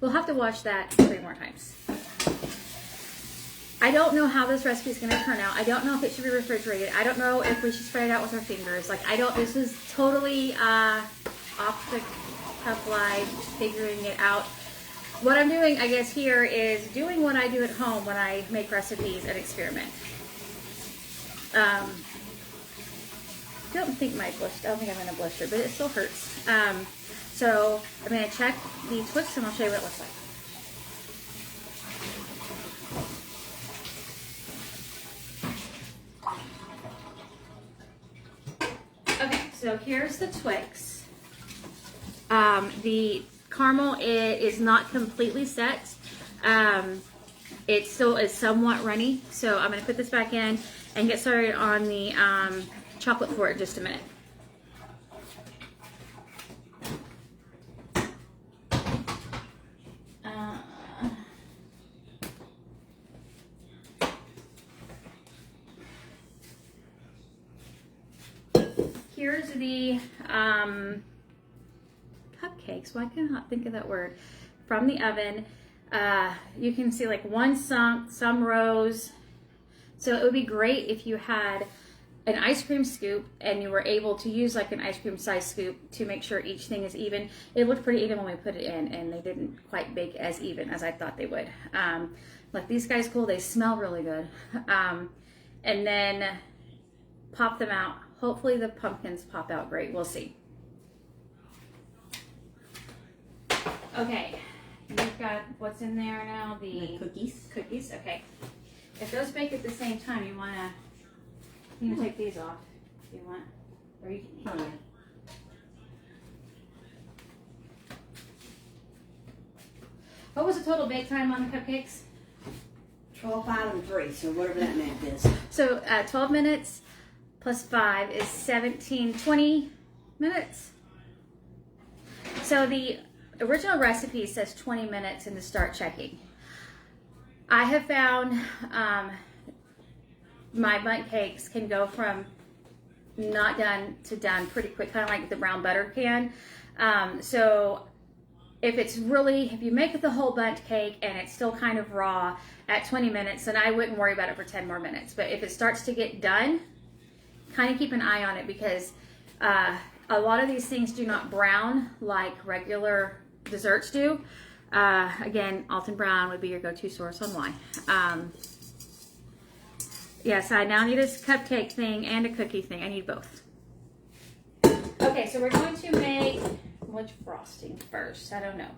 We'll have to watch that 3 more times. I don't know how this recipe is going to turn out. I don't know if it should be refrigerated. I don't know if we should spread it out with our fingers. Like, this is totally off the cuff live, figuring it out. What I'm doing, I guess, here is doing what I do at home when I make recipes and experiment. I don't think I'm in a blister, but it still hurts. So I'm going to check the Twix and I'll show you what it looks like. Okay, so here's the Twix. The caramel is not completely set. It still is somewhat runny, so I'm going to put this back in and get started on the chocolate for it in just a minute. Here's the cupcakes. Why can't I think of that word? From the oven. You can see like one sunk, some rows. So it would be great if you had an ice cream scoop and you were able to use like an ice cream size scoop to make sure each thing is even. It looked pretty even when we put it in, and they didn't quite bake as even as I thought they would. Like these guys, cool. They smell really good. And then pop them out. Hopefully the pumpkins pop out great. We'll see. Okay, you've got what's in there now? The cookies. Cookies. Okay. If those bake at the same time, you wanna take these off if you want, or you can. Oh, yeah. What was the total bake time on the cupcakes? 12, 5, and 3. So whatever that math is. So 12 minutes plus 5 is 20 minutes. So the original recipe says 20 minutes and to start checking. I have found my bundt cakes can go from not done to done pretty quick, kind of like the brown butter can. So if you make it the whole bundt cake and it's still kind of raw at 20 minutes, then I wouldn't worry about it for 10 more minutes. But if it starts to get done, kind of keep an eye on it, because a lot of these things do not brown like regular desserts do. Again, Alton Brown would be your go-to source on why. Yes, I now need a cupcake thing and a cookie thing. I need both. Okay, so we're going to make which frosting first? I don't know.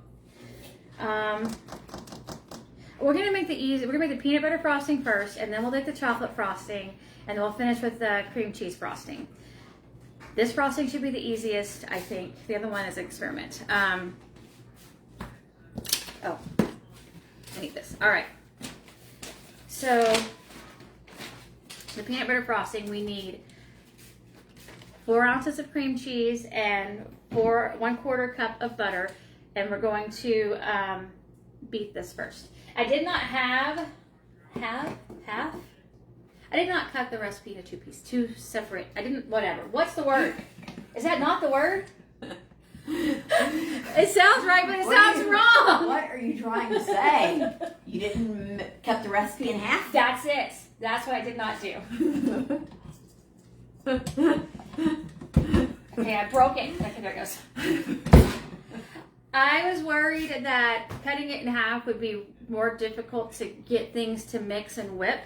We're gonna make the peanut butter frosting first, and then we'll make the chocolate frosting, and then we'll finish with the cream cheese frosting. This frosting should be the easiest, I think. The other one is an experiment. Oh, I need this. All right. So the peanut butter frosting, we need 4 ounces of cream cheese and 1/4 cup of butter, and we're going to beat this first. I did not I did not cut the recipe into 2 separate. Whatever. What's the word? Is that not the word? It sounds right, but it sounds wrong. What are you trying to say? You didn't cut the recipe in half? That's it. That's what I did not do. Okay, I broke it. Okay, there it goes. I was worried that cutting it in half would be more difficult to get things to mix and whip,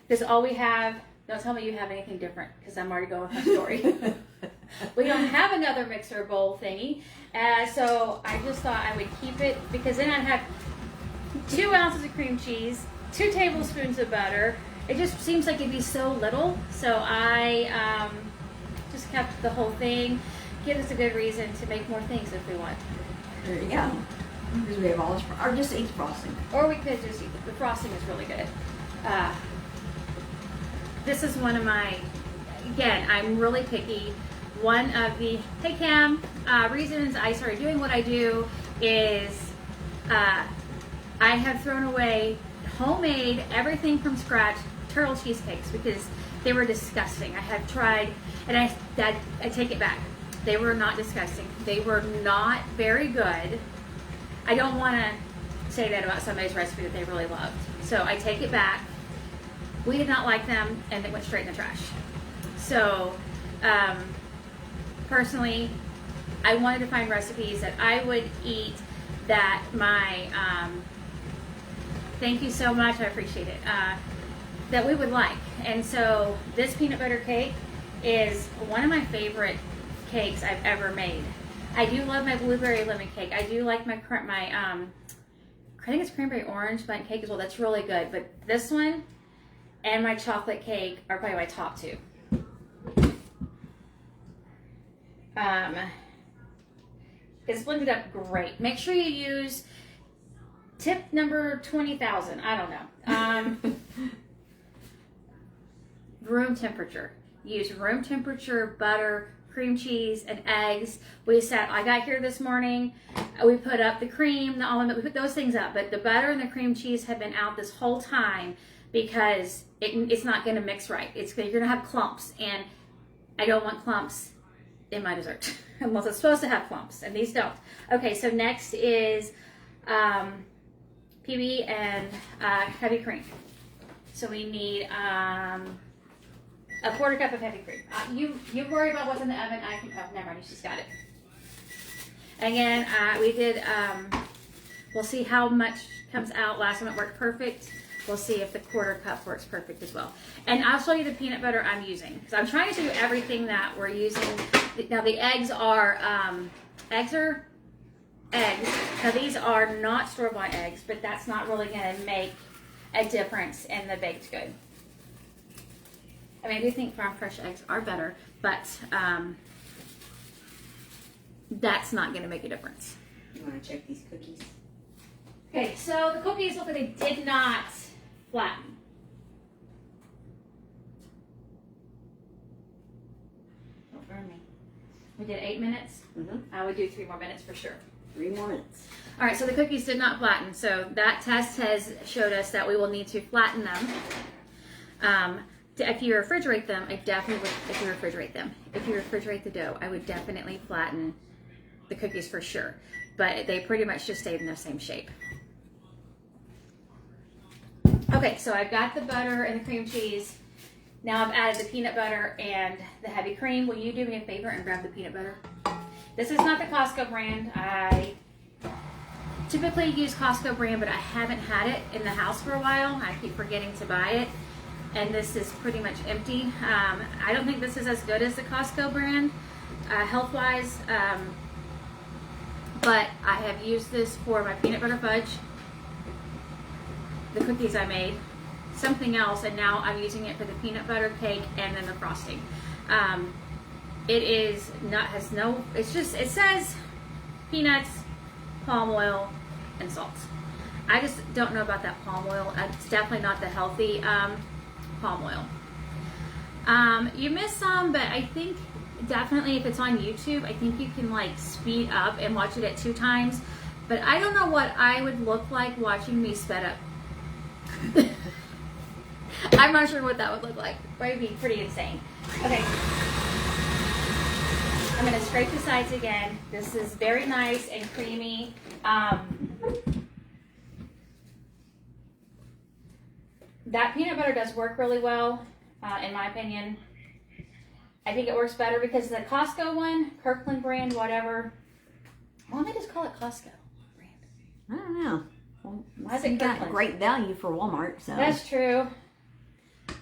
because all we have, don't tell me you have anything different, because I'm already going with my story. We don't have another mixer bowl thingy, so I just thought I would keep it, because then I'd have 2 ounces of cream cheese, 2 tablespoons of butter. It just seems like it'd be so little, so I just kept the whole thing. Gives us a good reason to make more things if we want. There you go. Because we have all this, or just eat frosting. Or we could just eat the frosting is really good. This is one of my, again, I'm really picky. One of the, hey Cam, reasons I started doing what I do is I have thrown away homemade, everything from scratch, turtle cheesecakes because they were disgusting. I have tried, and I take it back. They were not disgusting. They were not very good. I don't want to say that about somebody's recipe that they really loved. So I take it back. We did not like them, and they went straight in the trash. So personally, I wanted to find recipes that I would eat that my, thank you so much, I appreciate it, that we would like. And so this peanut butter cake is one of my favorite cakes I've ever made. I do love my blueberry lemon cake. I do like my I think it's cranberry orange bundt cake as well. That's really good. But this one and my chocolate cake are probably my top 2. It's blended up great. Make sure you use tip number 20,000. I don't know. Room temperature. Use room temperature butter, cream cheese, and eggs. I got here this morning, we put up the cream, the almond milk, we put those things up, but the butter and the cream cheese have been out this whole time because it's not going to mix right. You're going to have clumps, and I don't want clumps in my dessert unless it's supposed to have clumps, and these don't. Okay, so next is PB and heavy cream. So we need a 1/4 cup of heavy cream. You worry about what's in the oven. Never mind, she's got it. Again, we did, we'll see how much comes out. Last time it worked perfect. We'll see if the 1/4 cup works perfect as well. And I'll show you the peanut butter I'm using. So I'm trying to do everything that we're using. Now the eggs are eggs. Now these are not store-bought eggs, but that's not really going to make a difference in the baked good. I mean, I do think farm fresh eggs are better, but that's not going to make a difference. You want to check these cookies? Okay, so the cookies look like they did not flatten. Don't burn me. We did 8 minutes. I would do 3 more minutes for sure. 3 more minutes. All right, so the cookies did not flatten. So that test has showed us that we will need to flatten them. If you refrigerate them, I definitely would, if you refrigerate the dough, I would definitely flatten the cookies for sure. But they pretty much just stayed in the same shape. Okay, so I've got the butter and the cream cheese. Now I've added the peanut butter and the heavy cream. Will you do me a favor and grab the peanut butter? This is not the Costco brand. I typically use Costco brand, but I haven't had it in the house for a while. I keep forgetting to buy it. And this is pretty much empty. I don't think this is as good as the Costco brand, health-wise, but I have used this for my peanut butter fudge, the cookies I made, something else, and now I'm using it for the peanut butter cake and then the frosting. It is not, has no, it's just, it says peanuts, palm oil, and salt. I just don't know about that palm oil. It's definitely not the healthy palm oil. You missed some, but I think definitely if it's on YouTube, I think you can like speed up and watch it at 2 times. But I don't know what I would look like watching me sped up. I'm not sure what that would look like. Probably be pretty insane. Okay. I'm going to scrape the sides again. This is very nice and creamy. That peanut butter does work really well, in my opinion. I think it works better because the Costco one, Kirkland brand, whatever. Why don't they just call it Costco? I don't know. Well, Why is it you got Kirkland? great value for Walmart, so. That's true.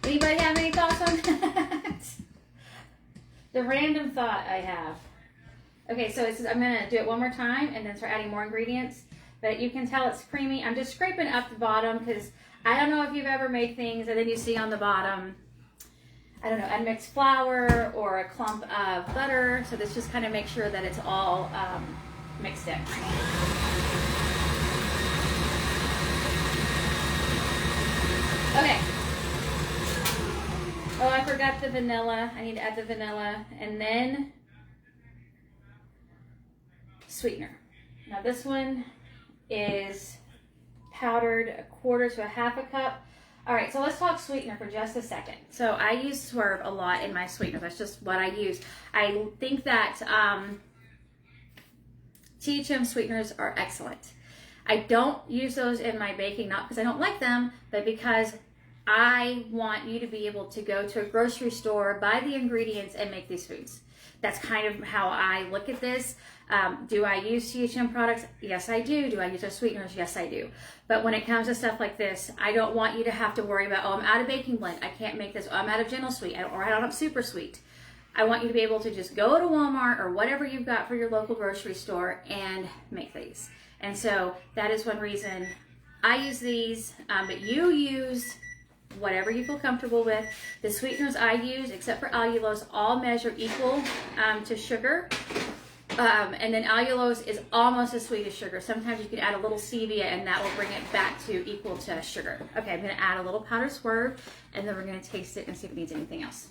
Anybody have any thoughts on that? The random thought I have. Okay, so I'm going to do it one more time and then start adding more ingredients. But you can tell it's creamy. I'm just scraping up the bottom because I don't know if you've ever made things and then you see on the bottom, I don't know, unmixed flour or a clump of butter. So this just kind of makes sure that it's all mixed in. Okay. Oh, I forgot the vanilla. I need to add the vanilla and then sweetener. Now this one is powdered 1/4 to 1/2 cup. All right, so let's talk sweetener for just a second. So I use Swerve a lot in my sweetener. That's just what I use. I think that THM sweeteners are excellent. I don't use those in my baking, not because I don't like them, but because I want you to be able to go to a grocery store, buy the ingredients, and make these foods. That's kind of how I look at this. Do I use THM products? Yes, I do. Do I use their sweeteners? Yes, I do. But when it comes to stuff like this, I don't want you to have to worry about, oh, I'm out of baking blend. I can't make this. Oh, I'm out of gentle sweet, or I don't have super sweet. I want you to be able to just go to Walmart or whatever you've got for your local grocery store and make these. And so that is one reason I use these, but you use whatever you feel comfortable with. The sweeteners I use, except for allulose, all measure equal to sugar. And then allulose is almost as sweet as sugar. Sometimes you can add a little stevia and that will bring it back to equal to sugar. Okay, I'm going to add a little powdered Swerve and then we're going to taste it and see if it needs anything else.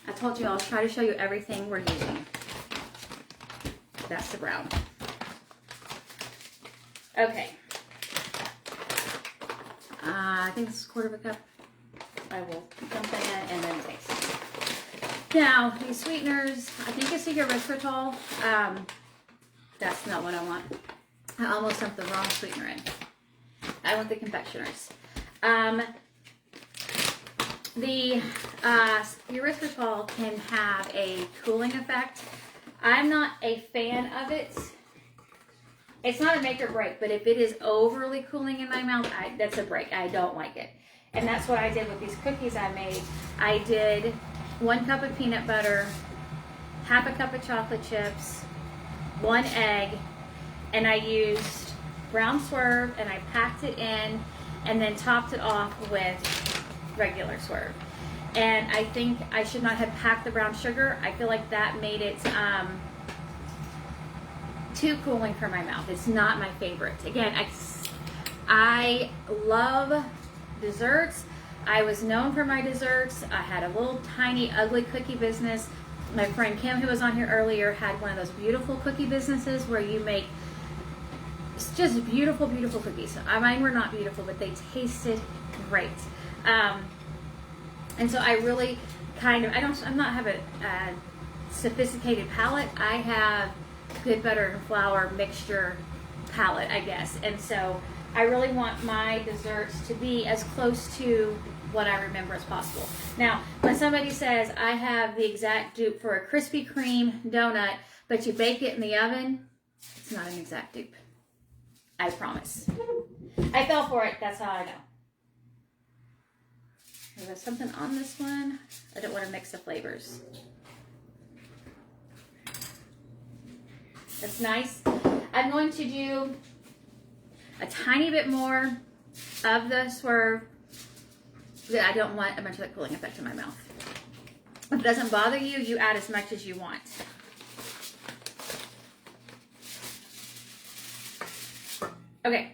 I told you I'll try to show you everything we're using. That's the brown. Okay. I think this is 1/4 cup. I will dump in it and then taste. Now, these sweeteners, I think it's your erythritol. That's not what I want. I almost dumped the wrong sweetener in. I want the confectioners. The erythritol can have a cooling effect. I'm not a fan of it. It's not a make or break, but if it is overly cooling in my mouth, that's a break. I don't like it. And that's what I did with these cookies I made. I did 1 cup of peanut butter, 1/2 cup of chocolate chips, 1 egg, and I used brown Swerve and I packed it in and then topped it off with regular Swerve. And I think I should not have packed the brown sugar. I feel like that made it too cooling for my mouth. It's not my favorite. Again, I love desserts. I was known for my desserts. I had a little tiny ugly cookie business. My friend Kim, who was on here earlier, had one of those beautiful cookie businesses where you make just beautiful, beautiful cookies. Mine were not beautiful, but they tasted great. And so I really kind of, I'm not have a sophisticated palate. I have good butter and flour mixture palate, I guess. And so I really want my desserts to be as close to what I remember as possible. Now, when somebody says I have the exact dupe for a Krispy Kreme donut, but you bake it in the oven, it's not an exact dupe. I promise. I fell for it. That's how I know. There's something on this one. I don't want to mix the flavors. That's nice. I'm going to do a tiny bit more of the Swerve. I don't want a bunch of that cooling effect in my mouth. If it doesn't bother you, you add as much as you want. Okay.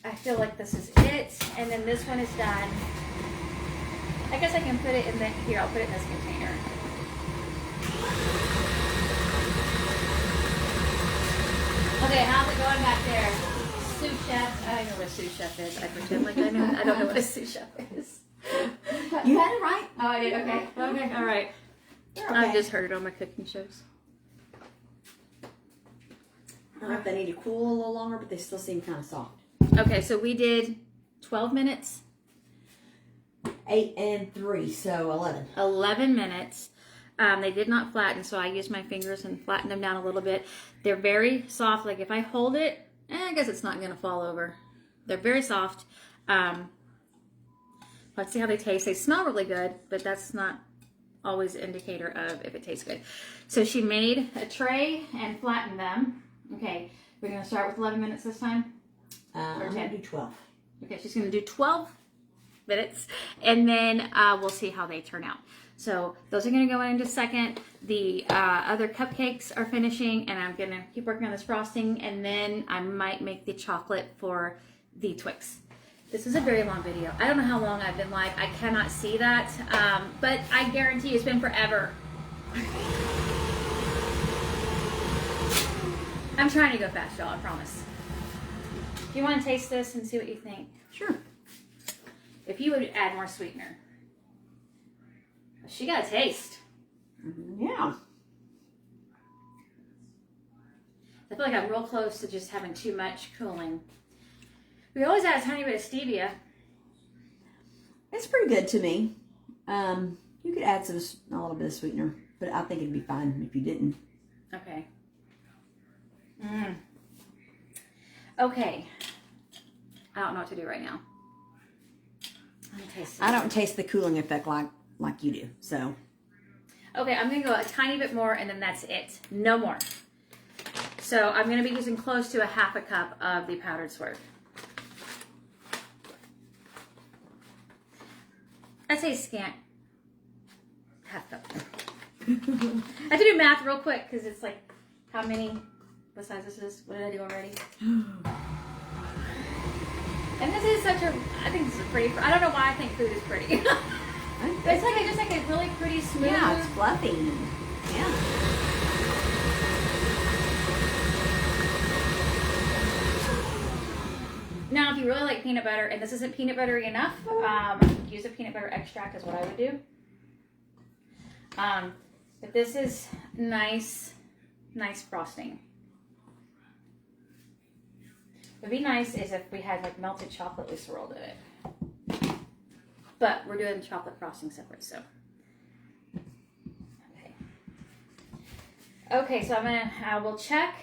I feel like this is it. And then this one is done. I guess I can put it in the, here, I'll put it in this container. Okay, how's it going back there? Sous chef. I don't know what a sous chef is. I pretend like I know. I don't know what a sous chef is. You had it right. Oh, I did? Okay. Okay, all right. Okay. I've just heard it on my cooking shows. I don't know if they need to cool a little longer, but they still seem kind of soft. Okay, so we did 12 minutes. 8 and 3, so 11. 11 minutes. They did not flatten, so I used my fingers and flattened them down a little bit. They're very soft. Like if I hold it, I guess it's not going to fall over. They're very soft. Let's see how they taste. They smell really good, but that's not always an indicator of if it tastes good. So she made a tray and flattened them. Okay, we're going to start with 11 minutes this time? I'm going to do 12. Okay, she's going to do 12 minutes, and then we'll see how they turn out. So those are going to go in just a second. The other cupcakes are finishing, and I'm going to keep working on this frosting, and then I might make the chocolate for the Twix. This is a very long video. I don't know how long I've been live. I cannot see that, but I guarantee you it's been forever. I'm trying to go fast, y'all, I promise. Do you want to taste this and see what you think? Sure. If you would add more sweetener. She got a taste. Yeah. I feel like I'm real close to just having too much cooling. We always add a tiny bit of stevia. It's pretty good to me. You could add a little bit of sweetener, but I think it'd be fine if you didn't. Okay. Okay. I don't know what to do right now. Let me taste it. I don't taste the cooling effect like you do, so. Okay, I'm going to go a tiny bit more, and then that's it. No more. So I'm going to be using close to a half a cup of the powdered swerve. I'd say scant. Half cup. I have to do math real quick, because it's like, how many, what size this is? What did I do already? And this is such a, I think this is pretty, I don't know why I think food is pretty. It's like just like a really pretty smooth. Yeah, it's fluffy. Yeah. Now, if you really like peanut butter, and this isn't peanut buttery enough, use a peanut butter extract is what I would do. But this is nice frosting. What would be nice is if we had like melted chocolate we swirled in it. But we're doing the chocolate frosting separate, so. Okay, so I will check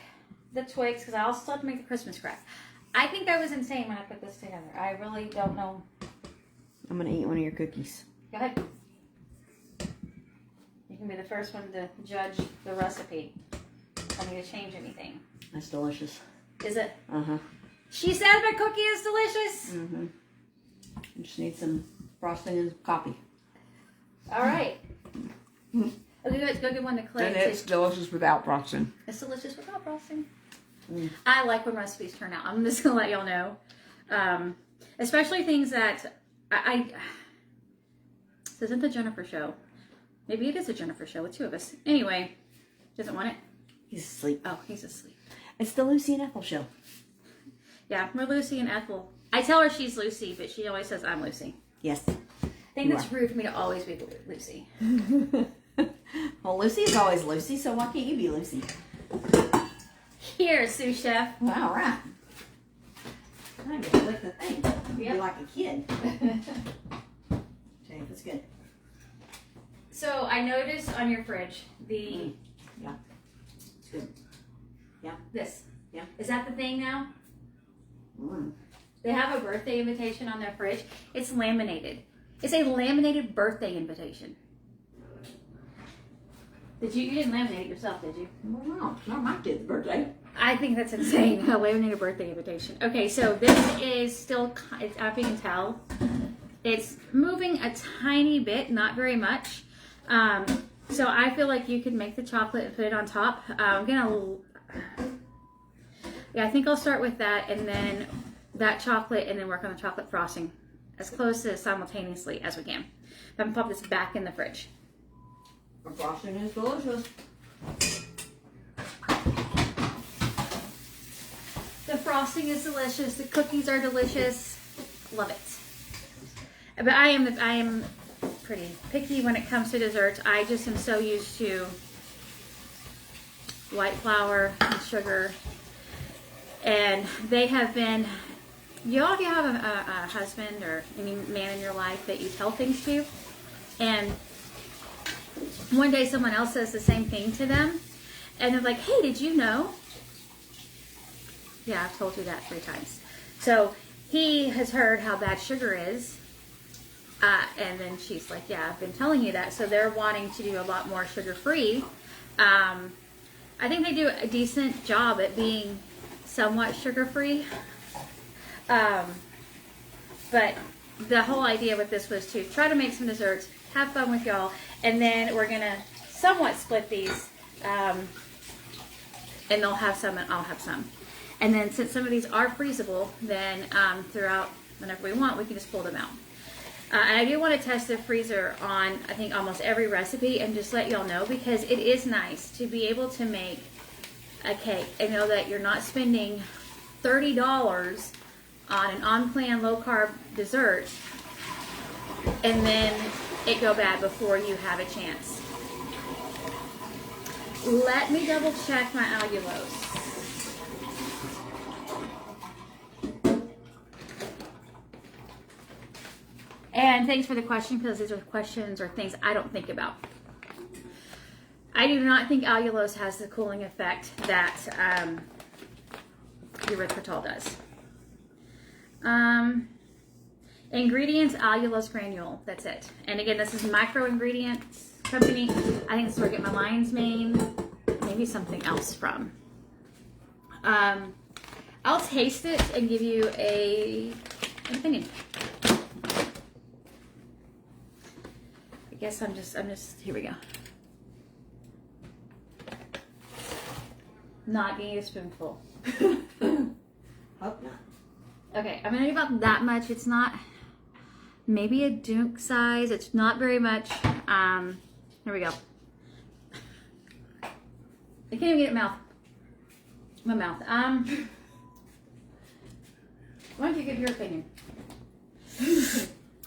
the Twix, because I also still have to make the Christmas crack. I think I was insane when I put this together. I really don't know. I'm going to eat one of your cookies. Go ahead. You can be the first one to judge the recipe. I need to change anything. That's delicious. Is it? Uh-huh. She said my cookie is delicious. Mm-hmm. You just need some frosting and coffee. All right. Okay, let's go get one to Clay. And it's delicious without frosting. It's delicious without frosting. Mm. I like when recipes turn out. I'm just going to let y'all know. Especially things that this isn't the Jennifer show. Maybe it is a Jennifer show with two of us. Anyway, doesn't want it. He's asleep. Oh, he's asleep. It's the Lucy and Ethel show. Yeah, we're Lucy and Ethel. I tell her she's Lucy, but she always says I'm Lucy. Yes. I think that's rude for me to always be Lucy. Well, Lucy is always Lucy, so why can't you be Lucy? Here, sous chef. All right. I get to lick the thing. You're like a kid. Okay, that's good. So I noticed on your fridge the Yeah, it's good. Yeah. This. Yeah. Is that the thing now? Mm. They have a birthday invitation on their fridge. It's laminated. It's a laminated birthday invitation. You didn't laminate it yourself, did you? Well, no, it's not my kid's birthday. I think that's insane. A laminated birthday invitation. Okay, so this is still, if you can tell, it's moving a tiny bit, not very much. So I feel like you could make the chocolate and put it on top. I think I'll start with that, and then that chocolate, and then work on the chocolate frosting as close to simultaneously as we can. I'm gonna pop this back in the fridge. The frosting is delicious. The frosting is delicious. The cookies are delicious. Love it. But I am pretty picky when it comes to desserts. I just am so used to white flour and sugar, and they have been Y'all, if you have a husband or any man in your life that you tell things to, and one day someone else says the same thing to them, and they're like, hey, did you know? Yeah, I've told you that 3 times. So he has heard how bad sugar is, and then she's like, yeah, I've been telling you that. So they're wanting to do a lot more sugar-free. I think they do a decent job at being somewhat sugar-free. But the whole idea with this was to try to make some desserts, have fun with y'all, and then we're going to somewhat split these, and they'll have some and I'll have some. And then since some of these are freezable, then throughout, whenever we want, we can just pull them out. And I do want to test the freezer on, I think, almost every recipe and just let y'all know, because it is nice to be able to make a cake and know that you're not spending $30 on an on-plan low-carb dessert and then it go bad before you have a chance. Let me double check my allulose. And thanks for the question, because these are questions or things I don't think about. I do not think allulose has the cooling effect that erythritol does. Ingredients, allulose granule. That's it. And again, this is Micro Ingredients Company. I think this is where I get my lion's mane. Maybe something else from. I'll taste it and give you an opinion. I guess I'm just, here we go. Not getting a spoonful. Hope not. Okay, I'm gonna do about that much. It's not, maybe a dunk size. It's not very much. Here we go. I can't even get it my mouth. Why don't you give your opinion?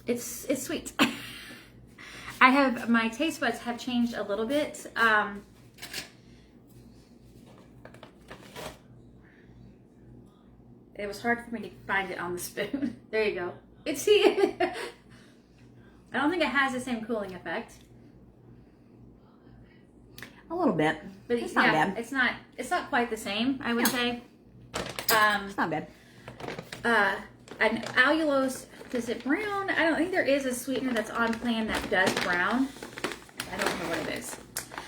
It's sweet. I have, my taste buds have changed a little bit. It was hard for me to find it on the spoon. There you go. It's here. I don't think it has the same cooling effect. A little bit. But it's not bad. It's not quite the same, I would say. It's not bad. And allulose, does it brown? I don't think there is a sweetener that's on plan that does brown. I don't know what it is.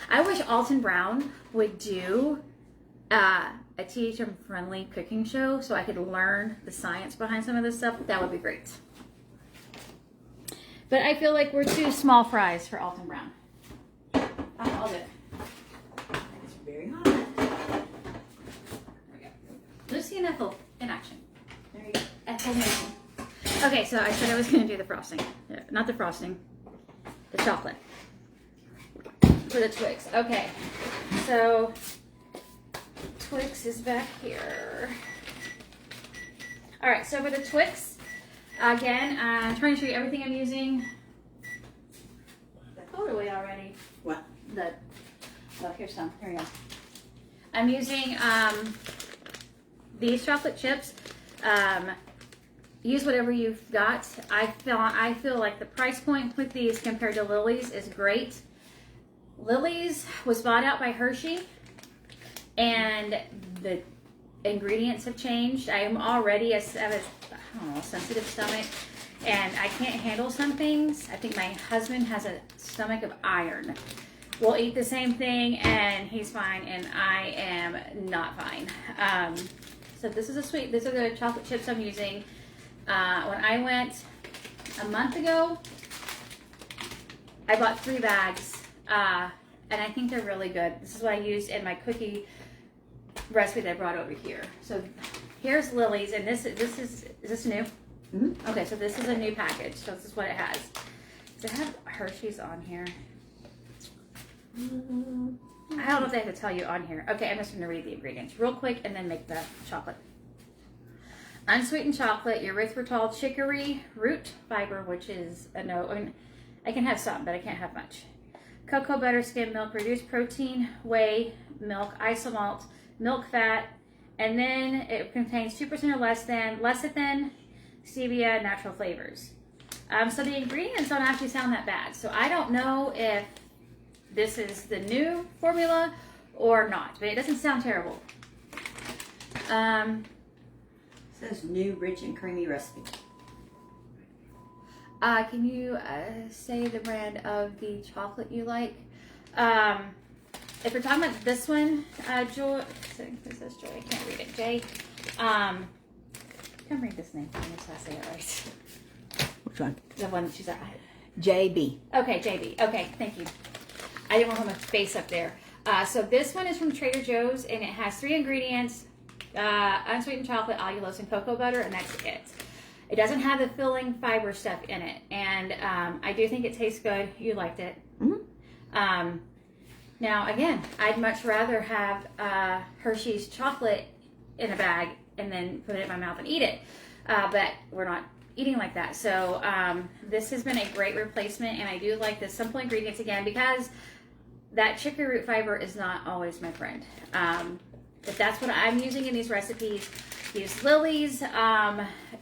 I wish Alton Brown would do a THM friendly cooking show so I could learn the science behind some of this stuff. That would be great. But I feel like we're too small fries for Alton Brown. I'll do it. It's very hot. There we go. Lucy and Ethel in action. There you go. Ethel Mason. Okay, so I said I was going to do the frosting. Not the frosting. The chocolate. For the Twix. Okay. So Twix is back here. All right, so for the Twix, again, I'm trying to show you everything I'm using. Totally already. What? Oh, here's some. Here we go. I'm using these chocolate chips. Use whatever you've got. I feel like the price point with these compared to Lily's is great. Lily's was bought out by Hershey, and the ingredients have changed. I am already a sensitive stomach, and I can't handle some things. I think my husband has a stomach of iron. We'll eat the same thing, and he's fine, and I am not fine. So this is these are the chocolate chips I'm using. When I went a month ago, I bought 3 bags. And I think they're really good. This is what I used in my cookie recipe that I brought over here. So here's Lily's, and is this new? Mm-hmm. Okay, so this is a new package. So this is what it has. Does it have Hershey's on here? I don't know if they have to tell you on here. Okay, I'm just going to read the ingredients real quick and then make the chocolate. Unsweetened chocolate, erythritol, chicory, root fiber, which is a no. I mean, I can have some, but I can't have much. Cocoa butter, skim milk, reduced protein, whey, milk, isomalt, milk fat, And then it contains 2% or less than stevia natural flavors. So the ingredients don't actually sound that bad. So I don't know if this is the new formula or not, but it doesn't sound terrible. It says new, rich, and creamy recipe. Can you say the brand of the chocolate you like? If you're talking about this one, Joy, this is Joy, I can't read it. Jay, come read this name. I say it right. Which one? The one that she's at. JB. Okay, JB. Okay, thank you. I didn't want to put my face up there. So this one is from Trader Joe's, and it has 3 ingredients: unsweetened chocolate, allulose, and cocoa butter, and that's it. It doesn't have the filling fiber stuff in it, and I do think it tastes good. You liked it. Mm-hmm. Now, again, I'd much rather have Hershey's chocolate in a bag and then put it in my mouth and eat it, but we're not eating like that. So this has been a great replacement, and I do like the simple ingredients again because that chicory root fiber is not always my friend. But that's what I'm using in these recipes. Use Lily's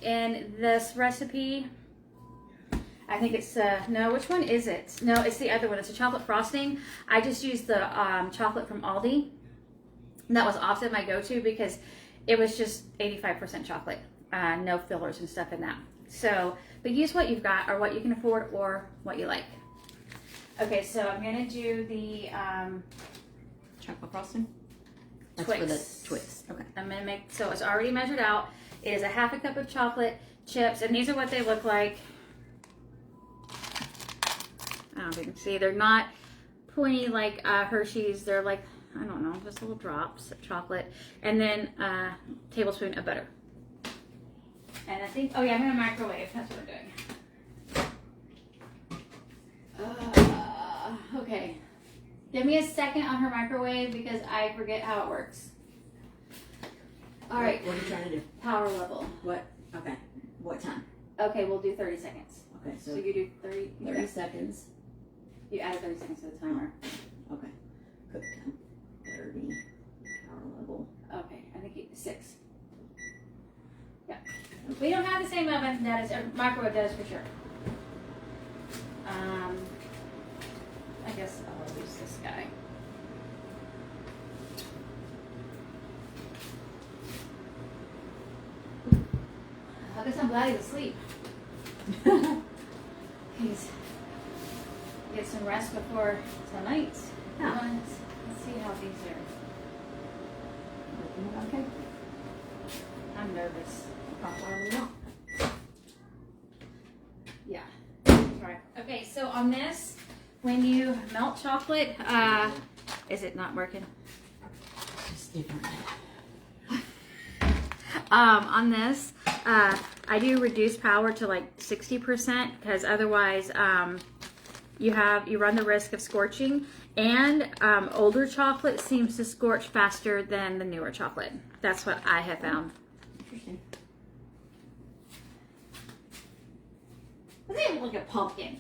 in this recipe. I think it's, no, which one is it? No, it's the other one. It's a chocolate frosting. I just used the chocolate from Aldi. And that was often my go-to because it was just 85% chocolate. No fillers and stuff in that. So, but use what you've got or what you can afford or what you like. Okay, so I'm going to do the Chocolate frosting? That's Twix. for the Twix. Okay. I'm going to make, so it's already measured out. It is a 1/2 cup of chocolate chips, and these are what they look like. I don't know if you can see. They're not pointy like Hershey's. They're like, I don't know, just little drops of chocolate. And then a tablespoon of butter. And I think, oh yeah, I'm going to microwave. That's what we're doing. Okay. Give me a second on her microwave because I forget how it works. All right. What are you trying to do? Power level. What? Okay. What time? Okay, we'll do 30 seconds. Okay, So you do 30 seconds. You added 30 seconds to the timer. Okay. Cook time. 30. Power level. Okay, I think 6. Yeah. We don't have the same oven that is microwave does for sure. I guess I'll use this guy. I guess I'm glad he's asleep. He's get some rest before tonight. Yeah. Let's see how these are. Okay. I'm nervous. Yeah. Right. Okay, so on this, when you melt chocolate, is it not working? It's different. On this, I do reduce power to like 60% because otherwise you run the risk of scorching, and older chocolate seems to scorch faster than the newer chocolate. That's what I have found. Interesting. Doesn't even look like a pumpkin.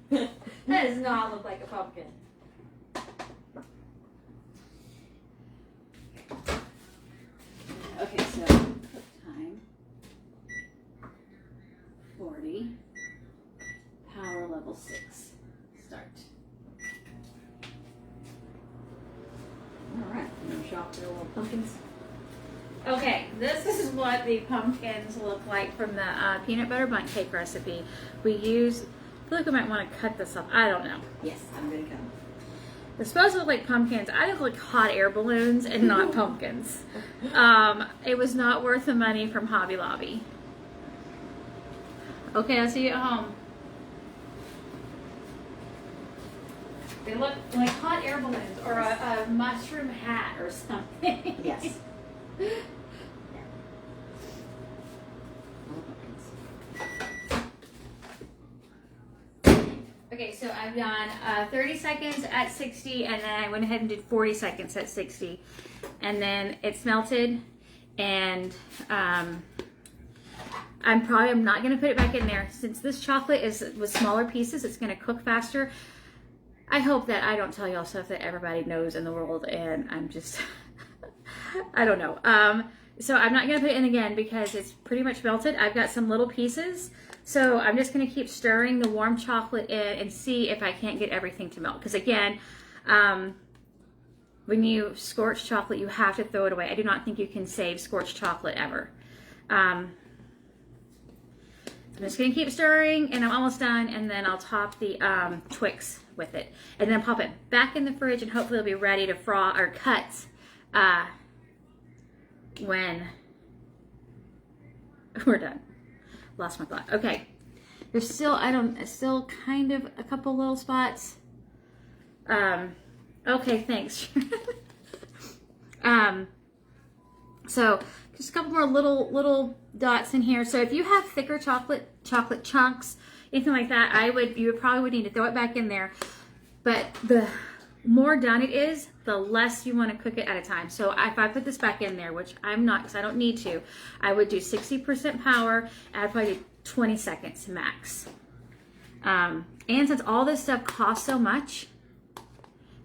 That does not look like a pumpkin. Okay, so cook time 40, power level 6. Start. All right. I'm going to show off their little pumpkins. Okay, this is what the pumpkins look like from the peanut butter bundt cake recipe. We use, I feel like we might want to cut this up. I don't know. Yes, I'm going to cut them. They're supposed to look like pumpkins. I look like hot air balloons and not pumpkins. It was not worth the money from Hobby Lobby. Okay, I'll see you at home. They look like hot air balloons or a mushroom hat or something. Yes. Okay, so I've done 30 seconds at 60, and then I went ahead and did 40 seconds at 60. And then it's melted, and I'm not going to put it back in there. Since this chocolate is with smaller pieces, it's going to cook faster. I hope that I don't tell y'all stuff that everybody knows in the world, and I'm just... I don't know. So I'm not going to put it in again because it's pretty much melted. I've got some little pieces. So I'm just going to keep stirring the warm chocolate in and see if I can't get everything to melt. Because again, when you scorch chocolate, you have to throw it away. I do not think you can save scorched chocolate ever. I'm just going to keep stirring, and I'm almost done, and then I'll top the Twix with it. And then pop it back in the fridge, and hopefully it'll be ready to cut when we're done. Lost my thought. Okay. There's still, still kind of a couple little spots. Okay, thanks. So just a couple more little dots in here. So if you have thicker chocolate chunks, anything like that, you probably would need to throw it back in there. But the more done it is, the less you want to cook it at a time. So if I put this back in there, which I'm not because I don't need to, I would do 60% power, and I'd probably do 20 seconds max. And since all this stuff costs so much,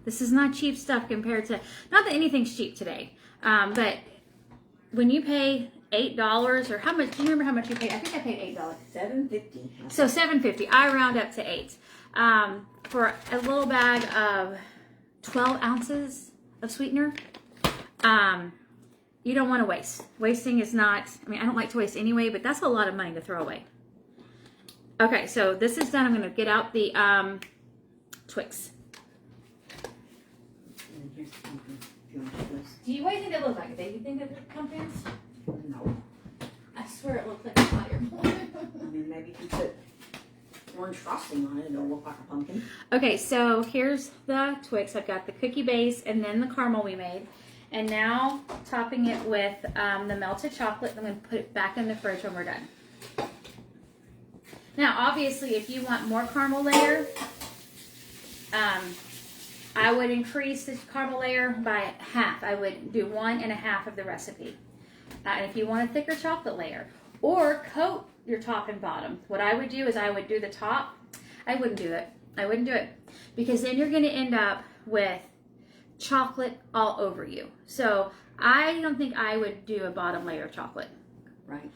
this is not cheap stuff compared to, not that anything's cheap today, but when you pay $8 or how much, do you remember how much you paid? I think I paid $8. $7.50. So $7.50, I round up to $8. For a little bag of 12 ounces of sweetener, you don't want to waste. Wasting is not, I mean, I don't like to waste anyway, but that's a lot of money to throw away. Okay, so this is done. I'm going to get out the Twix. And here's the pumpkin. If you want to do this. What do you think they look like? Do you think they're pumpkins? No. I swear it looks like a fire. I mean, maybe if you put orange frosting on it, it'll look like a pumpkin. Okay, so here's the Twix. I've got the cookie base and then the caramel we made. And now topping it with the melted chocolate. I'm going to put it back in the fridge when we're done. Now, obviously, if you want more caramel layer, I would increase the caramel layer by half. I would do 1.5 of the recipe. And if you want a thicker chocolate layer, or coat your top and bottom, what I would do is I would do the top. I wouldn't do it. I wouldn't do it because then you're going to end up with chocolate all over you. So I don't think I would do a bottom layer of chocolate. Right.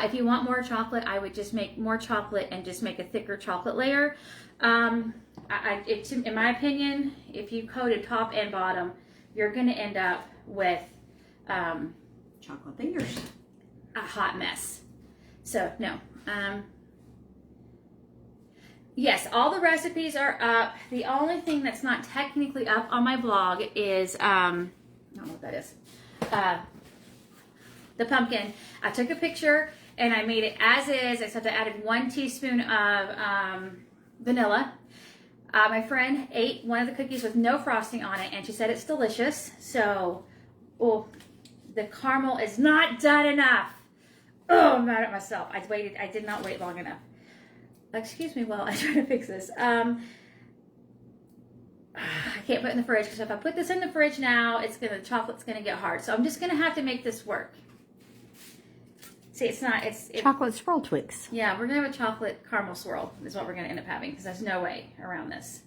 If you want more chocolate, I would just make more chocolate and just make a thicker chocolate layer. In my opinion, if you coated top and bottom, you're going to end up with Chocolate fingers. a hot mess. So no. Yes, all the recipes are up. The only thing that's not technically up on my blog is I don't know what that is. The pumpkin. I took a picture and I made it as is, except I added 1 teaspoon of vanilla. My friend ate one of the cookies with no frosting on it, and she said it's delicious. So, the caramel is not done enough. Oh, I'm mad at myself. I did not wait long enough. Excuse me while I try to fix this. I can't put it in the fridge because if I put this in the fridge now, the chocolate's gonna get hard. So I'm just gonna have to make this work. See, it's Chocolate swirl Twix. Yeah, we're gonna have a chocolate caramel swirl is what we're gonna end up having because there's no way around this.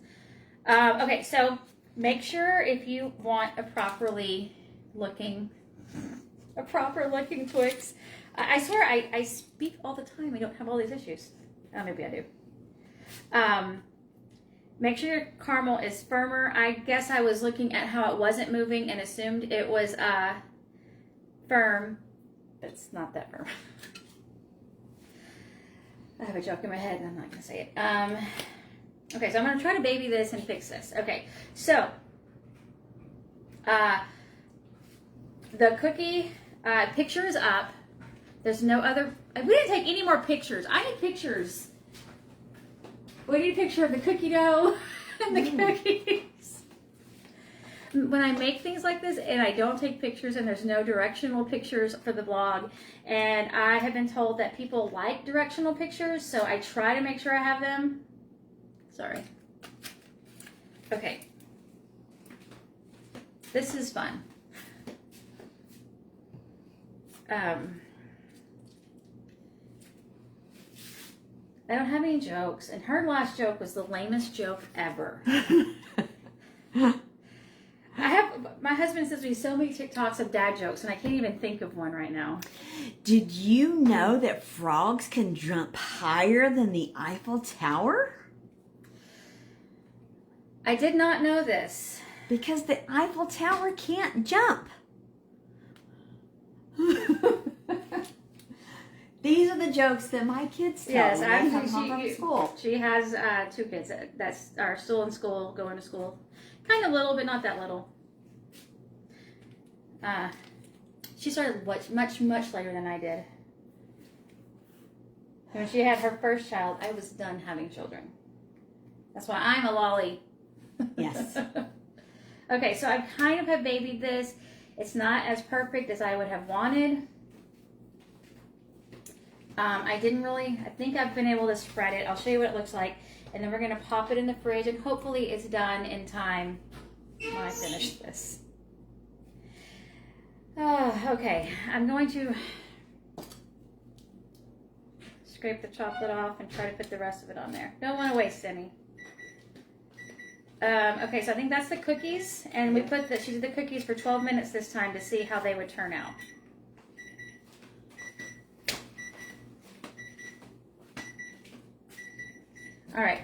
Okay, so make sure if you want a proper looking Twix. I swear I speak all the time. I don't have all these issues. Maybe I do. Make sure your caramel is firmer. I guess I was looking at how it wasn't moving and assumed it was firm. It's not that firm. I have a joke in my head and I'm not going to say it. Okay, so I'm going to try to baby this and fix this. Okay, so the cookie picture is up. There's no other. We didn't take any more pictures. I need pictures. We need a picture of the cookie dough and the cookies. When I make things like this and I don't take pictures and there's no directional pictures for the blog, and I have been told that people like directional pictures, so I try to make sure I have them. Sorry. Okay. This is fun. I don't have any jokes, and her last joke was the lamest joke ever. My husband says me so many TikToks of dad jokes, and I can't even think of one right now. Did you know that frogs can jump higher than the Eiffel Tower? I did not know this. Because the Eiffel Tower can't jump. These are the jokes that my kids tell Yes, when they come home from school. She has 2 kids that are still in school, going to school. Kind of little, but not that little. She started much later than I did. When she had her first child, I was done having children. That's why I'm a lolly. Yes. Okay, so I kind of have babied this. It's not as perfect as I would have wanted. I think I've been able to spread it. I'll show you what it looks like. And then we're going to pop it in the fridge, and hopefully it's done in time when I finish this. Okay, I'm going to scrape the chocolate off and try to put the rest of it on there. Don't want to waste any. Okay, so I think that's the cookies, and she did the cookies for 12 minutes this time to see how they would turn out. All right,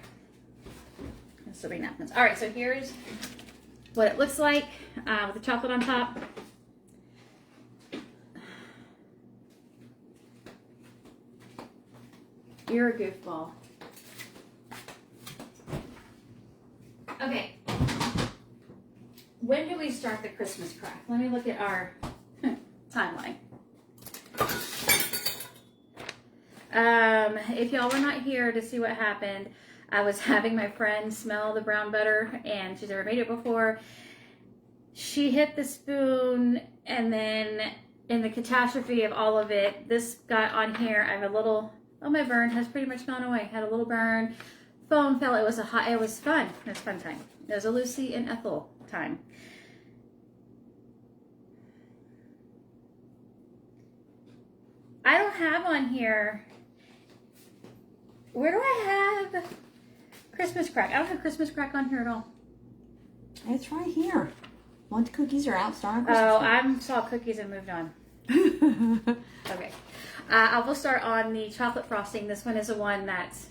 this will be napkins. All right, so here's what it looks like with the chocolate on top. You're a goofball. Okay. When do we start the Christmas crack? Let me look at our timeline. If y'all were not here to see what happened, I was having my friend smell the brown butter, and she's never made it before. She hit the spoon, and then in the catastrophe of all of it, this got on here. I have a little, my burn has pretty much gone away. Had a little burn. Phone fell. It was fun. It was a fun time. It was a Lucy and Ethel time. I don't have on here. Where do I have Christmas crack? I don't have Christmas crack on here at all. It's right here. Once cookies are out, start on Christmas crack. I saw cookies and moved on. Okay. I will start on the chocolate frosting. This one is the one that's,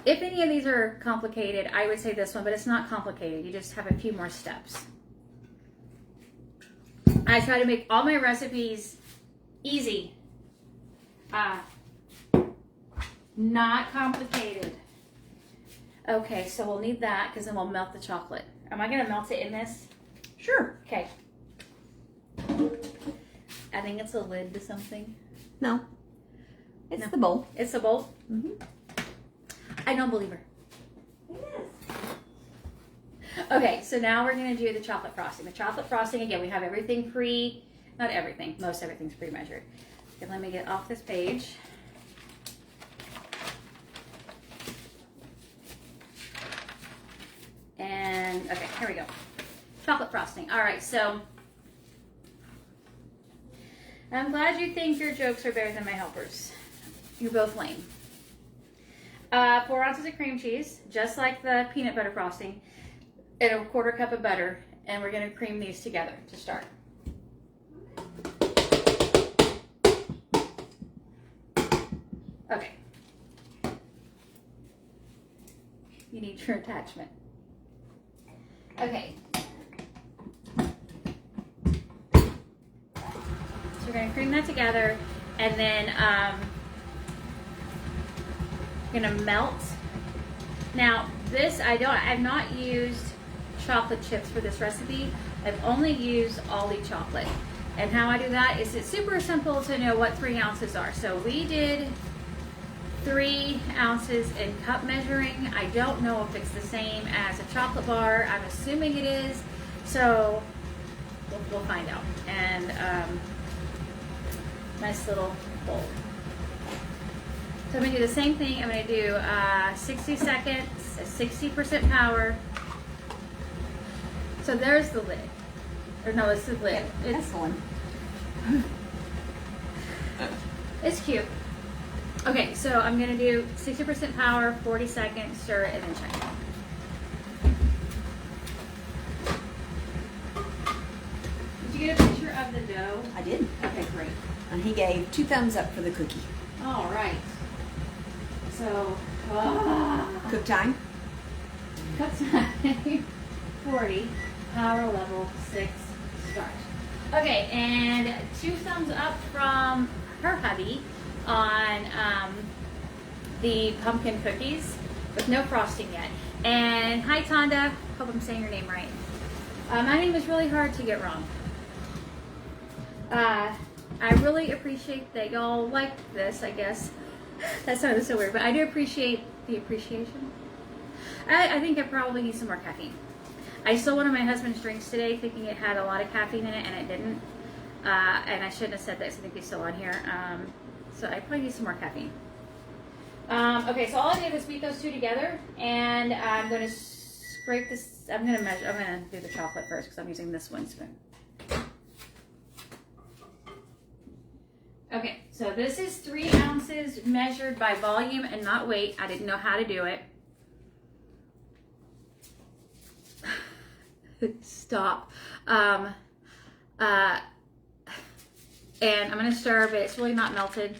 if any of these are complicated, I would say this one, but it's not complicated. You just have a few more steps. I try to make all my recipes easy. Not complicated. Okay, so we'll need that because then we'll melt the chocolate. Am I going to melt it in this? Sure. Okay. I think it's a lid to something. No. It's the bowl. It's the bowl? Mm-hmm. I don't believe her. It is. Okay, so now we're going to do the chocolate frosting. The chocolate frosting, again, we have everything not everything, most everything's pre-measured. Okay, let me get off this page. And, okay, here we go. Chocolate frosting. All right, so I'm glad you think your jokes are better than my helpers. You're both lame. 4 ounces of cream cheese, just like the peanut butter frosting, and a 1/4 cup of butter, and we're going to cream these together to start. Okay. You need your attachment. Okay. So we're going to cream that together, and then going to melt. Now this, I've not used chocolate chips for this recipe. I've only used Aldi chocolate. And how I do that is it's super simple to know what 3 ounces are. So we did 3 ounces in cup measuring. I don't know if it's the same as a chocolate bar. I'm assuming it is. So we'll find out. And nice little bowl. So I'm going to do the same thing. I'm going to do 60 seconds, 60% power. So there's the lid. Or no, it's the lid. That's the one. It's cute. Okay, so I'm going to do 60% power, 40 seconds, stir it, and then check it. of the dough? I did. Okay, great. And he gave 2 thumbs up for the cookie. All right. So, Cook time? cook time 40, power level 6, start. Okay, and 2 thumbs up from her hubby on the pumpkin cookies with no frosting yet. And hi, Tonda. Hope I'm saying your name right. My name is really hard to get wrong. I really appreciate that y'all like this, I guess. That sounded so weird, but I do appreciate the appreciation. I think I probably need some more caffeine. I stole one of my husband's drinks today thinking it had a lot of caffeine in it, and it didn't. And I shouldn't have said that because I think he's still on here. So I probably need some more caffeine. Okay, so all I did was beat those two together, and I'm going to scrape this. I'm going to do the chocolate first because I'm using this one spoon. Okay, so this is 3 ounces measured by volume and not weight. I didn't know how to do it. Stop. And I'm going to stir, but it's really not melted.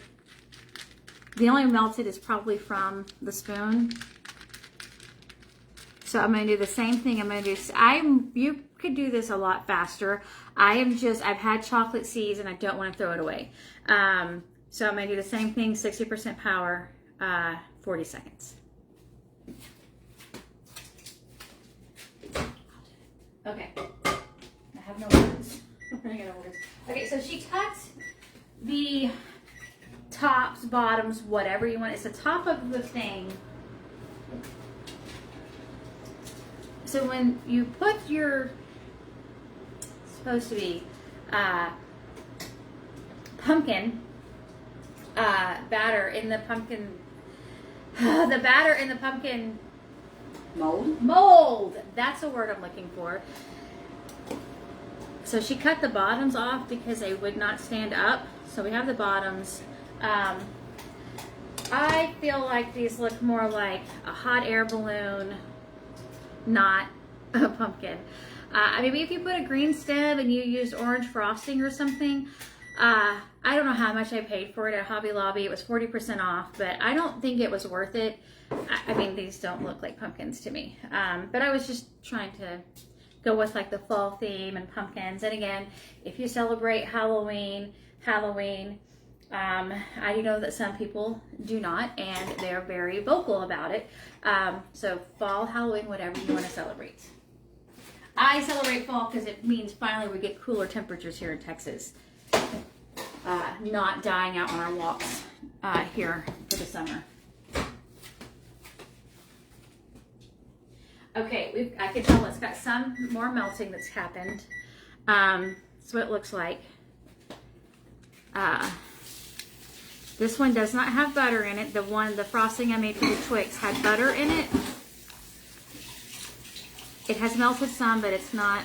The only melted is probably from the spoon. So I'm going to do the same thing. I'm going to do, you could do this a lot faster. I've had chocolate seeds and I don't want to throw it away. So I'm going to do the same thing, 60% power, 40 seconds. Okay. I have no words. Okay, so she tucked the tops, bottoms, whatever you want. It's the top of the thing. So when you put your, supposed to be pumpkin batter in the pumpkin, the batter in the pumpkin mold. That's the word I'm looking for. So she cut the bottoms off because they would not stand up. So we have the bottoms. I feel like these look more like a hot air balloon, not a pumpkin. Maybe if you put a green stem and you used orange frosting or something. I don't know how much I paid for it at Hobby Lobby. It was 40% off, but I don't think it was worth it. I mean, these don't look like pumpkins to me. But I was just trying to go with like the fall theme and pumpkins. And again, if you celebrate Halloween, I do know that some people do not, and they're very vocal about it. So fall, Halloween, whatever you want to celebrate. I celebrate fall because it means finally we get cooler temperatures here in Texas. Not dying out on our walks here for the summer. Okay, I can tell it's got some more melting that's happened. That's what it looks like. This one does not have butter in it. The frosting I made for the Twix had butter in it. It has melted some, but it's not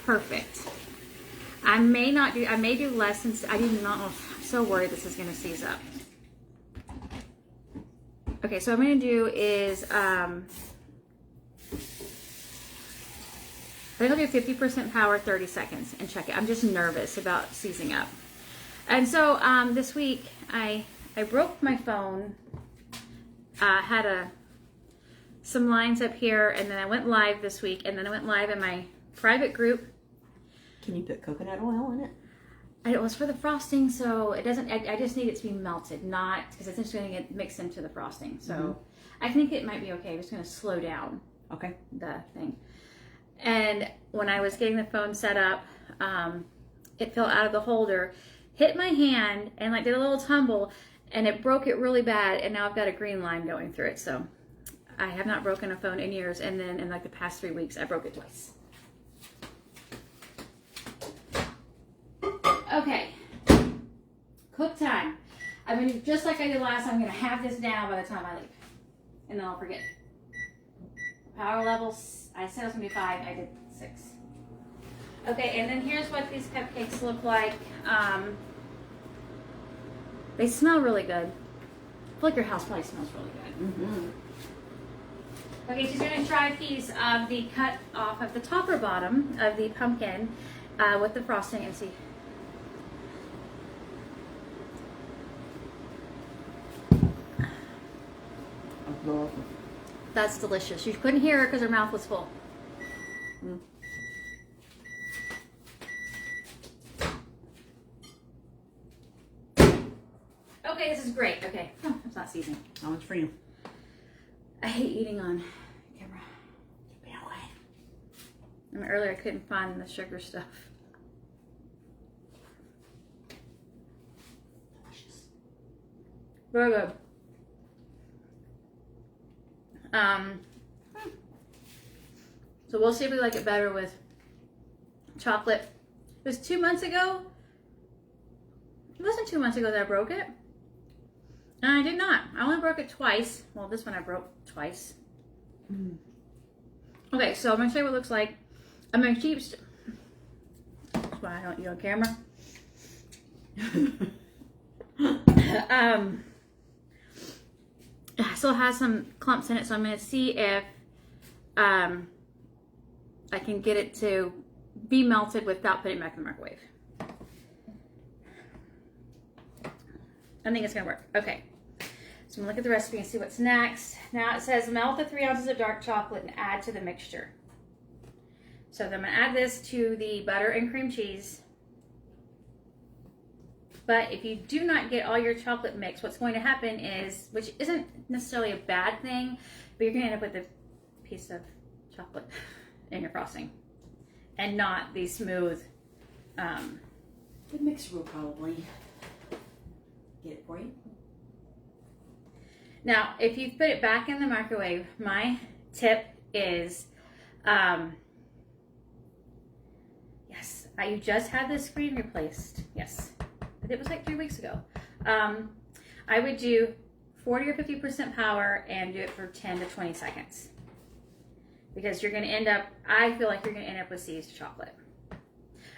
perfect. I may do less since I didn't know. I'm so worried this is going to seize up. Okay, so what I'm going to do is I think I'll do 50% power, 30 seconds, and check it. I'm just nervous about seizing up. And so this week I broke my phone. Had some lines up here, and then I went live this week, and then I went live in my private group. Can you put coconut oil in it? It was for the frosting, so it doesn't. I just need it to be melted, not because it's just going to get mixed into the frosting. So I think it might be okay. I'm just going to slow down. Okay. The thing. And when I was getting the phone set up, it fell out of the holder, hit my hand, and like did a little tumble, and it broke it really bad. And now I've got a green line going through it. So I have not broken a phone in years, and then in like the past 3 weeks, I broke it twice. Okay, cook time. I'm going to, just like I did last time, I'm going to have this down by the time I leave. And then I'll forget. Power levels, I said it was going to be 5, I did 6. Okay, and then here's what these cupcakes look like. They smell really good. I feel like your house probably smells really good. Okay, she's going to try a piece of the cut off of the top or bottom of the pumpkin with the frosting and see. That's delicious. You couldn't hear her because her mouth was full. Mm. Okay, this is great. Okay, oh, it's not seasoning. That one's for you. I hate eating on camera. Get away. I mean, earlier I couldn't find the sugar stuff. Delicious. Very good. So we'll see if we like it better with chocolate. It was 2 months ago. It wasn't 2 months ago that I broke it. And I did not. I only broke it twice. Well, this one I broke twice. Mm. Okay, so I'm gonna show you what it looks like. I'm gonna keep. That's why I don't eat on camera. It still has some clumps in it, so I'm gonna see if I can get it to be melted without putting it back in the microwave. I think it's gonna work. Okay. So I'm gonna look at the recipe and see what's next. Now it says melt the 3 ounces of dark chocolate and add to the mixture. So then I'm gonna add this to the butter and cream cheese. But if you do not get all your chocolate mix, what's going to happen is, which isn't necessarily a bad thing, but you're gonna end up with a piece of chocolate in your frosting and not the smooth. The mixer will probably get it for you. Now, if you put it back in the microwave, my tip is, yes, you just had the screen replaced. Yes, but it was like 3 weeks ago. I would do 40 or 50% power and do it for 10 to 20 seconds. Because you're going to end up, I feel like you're going to end up with seized chocolate.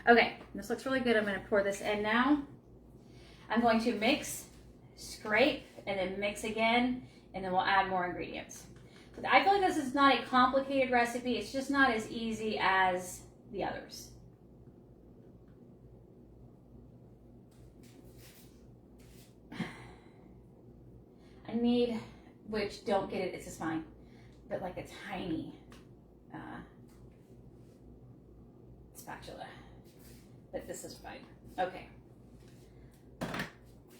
Okay, this looks really good. I'm going to pour this in now. I'm going to mix, scrape, and then mix again, and then we'll add more ingredients. But I feel like this is not a complicated recipe. It's just not as easy as the others. I need, which don't get it, it's just fine, but like a tiny spatula. But this is fine. Okay.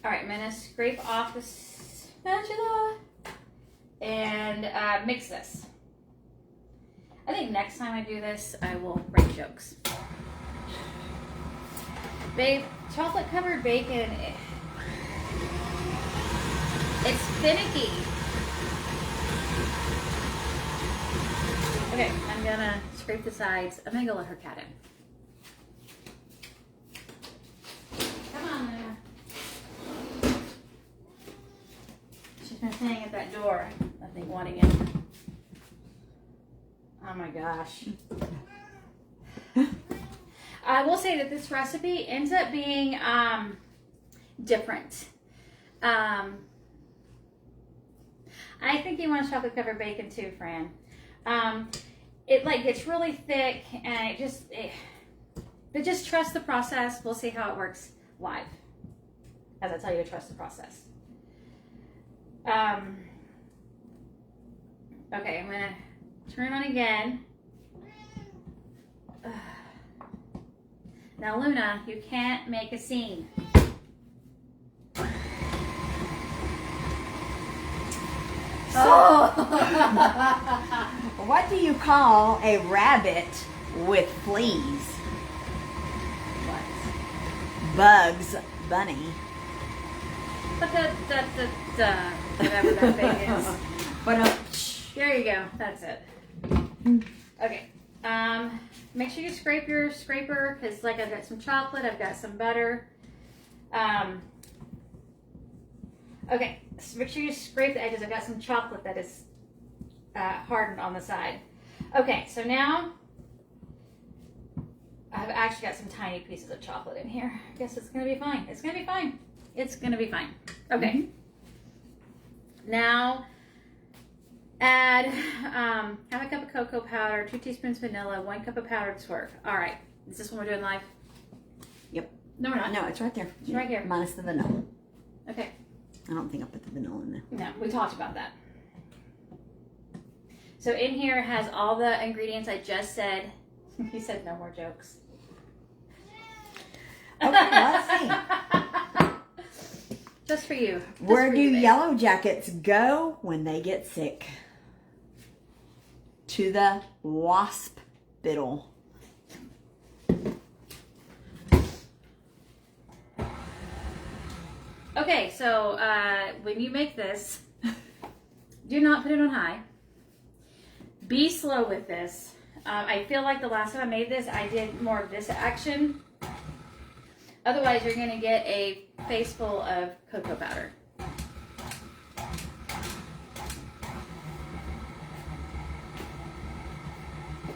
All right, I'm gonna scrape off the spatula and mix this. I think next time I do this, I will write jokes. Babe, chocolate covered bacon, it's finicky. Okay, I'm gonna scrape the sides. I'm gonna go let her cat in. Come on, Luna. She's been standing at that door, I think, wanting it. Oh my gosh. I will say that this recipe ends up being different. I think you want chocolate covered bacon too, Fran. It like gets really thick, and but just trust the process. We'll see how it works live, as I tell you to trust the process. Okay, I'm gonna turn on again. Now, Luna, you can't make a scene. Oh! What do you call a rabbit with fleas? What? Bugs Bunny. Whatever that thing is. But There you go. That's it. Okay. Make sure you scrape your scraper, because like I've got some chocolate, I've got some butter. Okay. So make sure you scrape the edges. I've got some chocolate that is hardened on the side. Okay. So now I've actually got some tiny pieces of chocolate in here. I guess it's gonna be fine. It's gonna be fine. It's gonna be fine. Okay. Now, Add half a cup of cocoa powder, 2 teaspoons vanilla, 1 cup of powdered swerve. All right. Is this one we're doing live? Yep. No, we're not. No, it's right there. It's right here. Minus the vanilla. Okay. I don't think I put the vanilla in there. No, we talked about that. So in here it has all the ingredients I just said. He said no more jokes. Okay, let's see. Just for you. Just Where for do you, babe. yellow jackets go when they get sick? To the wasp biddle. Okay, so when you make this, do not put it on high. Be slow with this. I feel like the last time I made this, I did more of this action. Otherwise, you're going to get a face full of cocoa powder.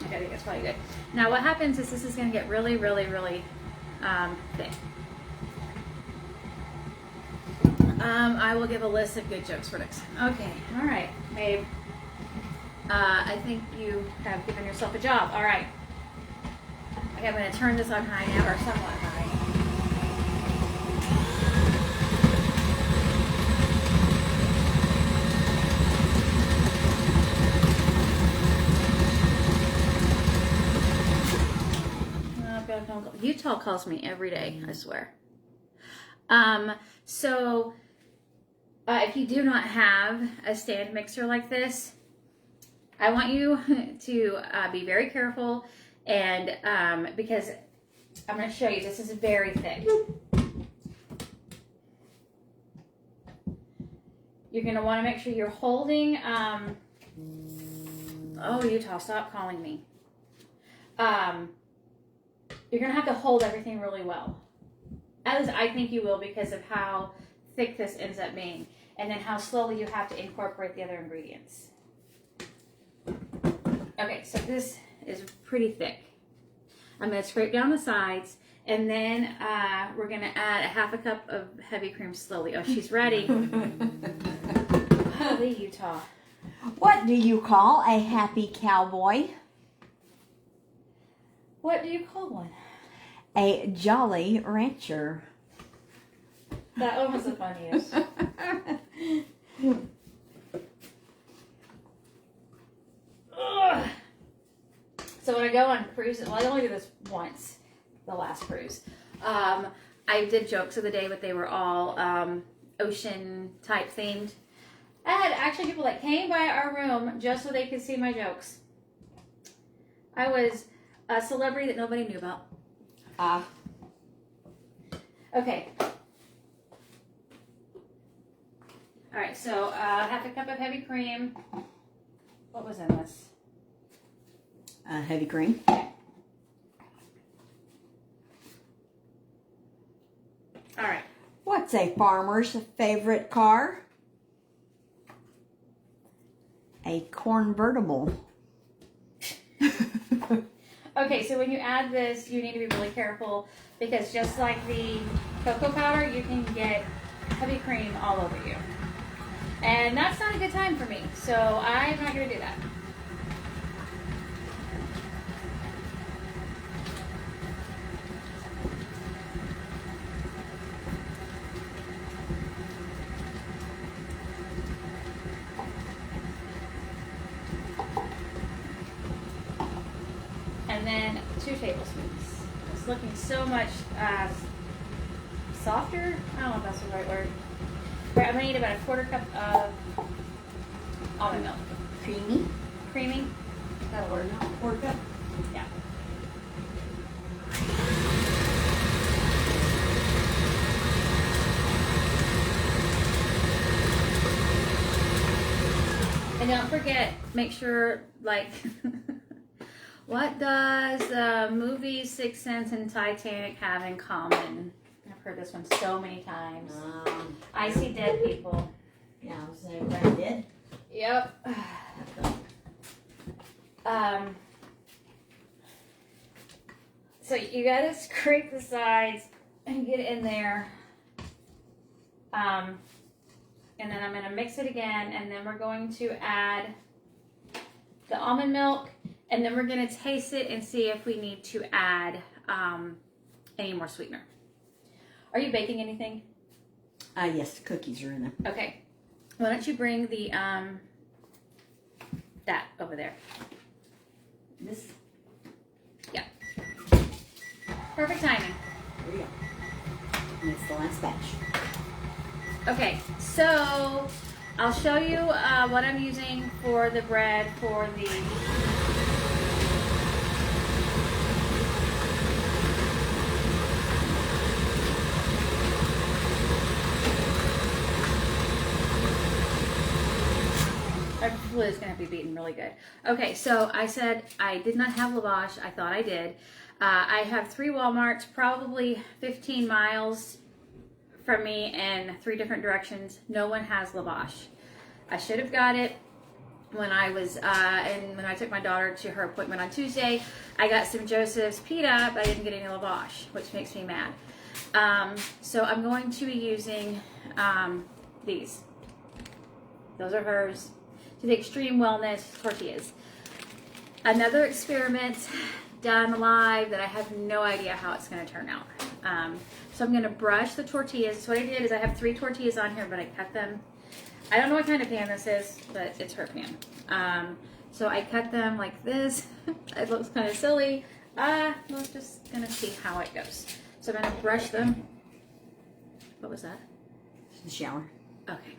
Okay, I think that's probably good. Now, what happens is this is going to get really, really, really thick. I will give a list of good jokes for next time. Okay, all right, babe. I think you have given yourself a job. All right. Okay, I'm going to turn this on high now, or somewhat high. Utah calls me every day, I swear. So if you do not have a stand mixer like this, I want you to be very careful, and because I'm going to show you, this is very thick. You're going to want to make sure you're holding, oh, Utah, stop calling me. You're going to have to hold everything really well. As I think you will, because of how thick this ends up being, and then how slowly you have to incorporate the other ingredients. Okay, so this is pretty thick. I'm going to scrape down the sides, and then we're going to add a half a cup of heavy cream slowly. Oh, she's ready. Holy Utah. What do you call a happy cowboy? What do you call one? A jolly rancher. That one was the funniest. So when I go on cruises, well, I only do this once, the last cruise. I did jokes of the day, but they were all ocean type themed. I had actually people that came by our room just so they could see my jokes. I was a celebrity that nobody knew about. Okay. All right, so half a cup of heavy cream. What was in this? Heavy cream. Okay. All right. What's a farmer's favorite car? A convertible. Okay, so when you add this, you need to be really careful because just like the cocoa powder, you can get heavy cream all over you. And that's not a good time for me, so I'm not going to do that. And then 2 tablespoons. It's looking so much softer. I don't know if that's the right word. Right, I'm going to need about a 1/4 cup of almond milk. Creamy. Creamy. That'll work. 1/4 cup. Yeah. And don't forget, make sure, like, what does the movie Sixth Sense and Titanic have in common? I've heard this one so many times. I see dead people. Yeah, I was saying everybody did. Yep. So you gotta scrape the sides and get it in there. And then I'm gonna mix it again, and then we're going to add the almond milk, and then we're going to taste it and see if we need to add any more sweetener. Are you baking anything? Yes, cookies are in there. Okay. Why don't you bring the that over there? This? Yeah. Perfect timing. Here we go. And it's the last batch. Okay, so I'll show you what I'm using for the bread for the our glue is going to be beaten really good. Okay, so I said I did not have lavash. I thought I did. I have 3 Walmarts, probably 15 miles from me in 3 different directions. No one has lavash. I should have got it when I was and when I took my daughter to her appointment on Tuesday. I got some Joseph's pita, but I didn't get any lavash, which makes me mad. So I'm going to be using these. Those are hers. To the Extreme Wellness tortillas. Another experiment done live that I have no idea how it's going to turn out. So I'm going to brush the tortillas. So what I did is I have 3 tortillas on here, but I cut them. I don't know what kind of pan this is, but it's her pan. So I cut them like this. It looks kind of silly. We're just going to see how it goes. So I'm going to brush them. What was that? The shower. Okay.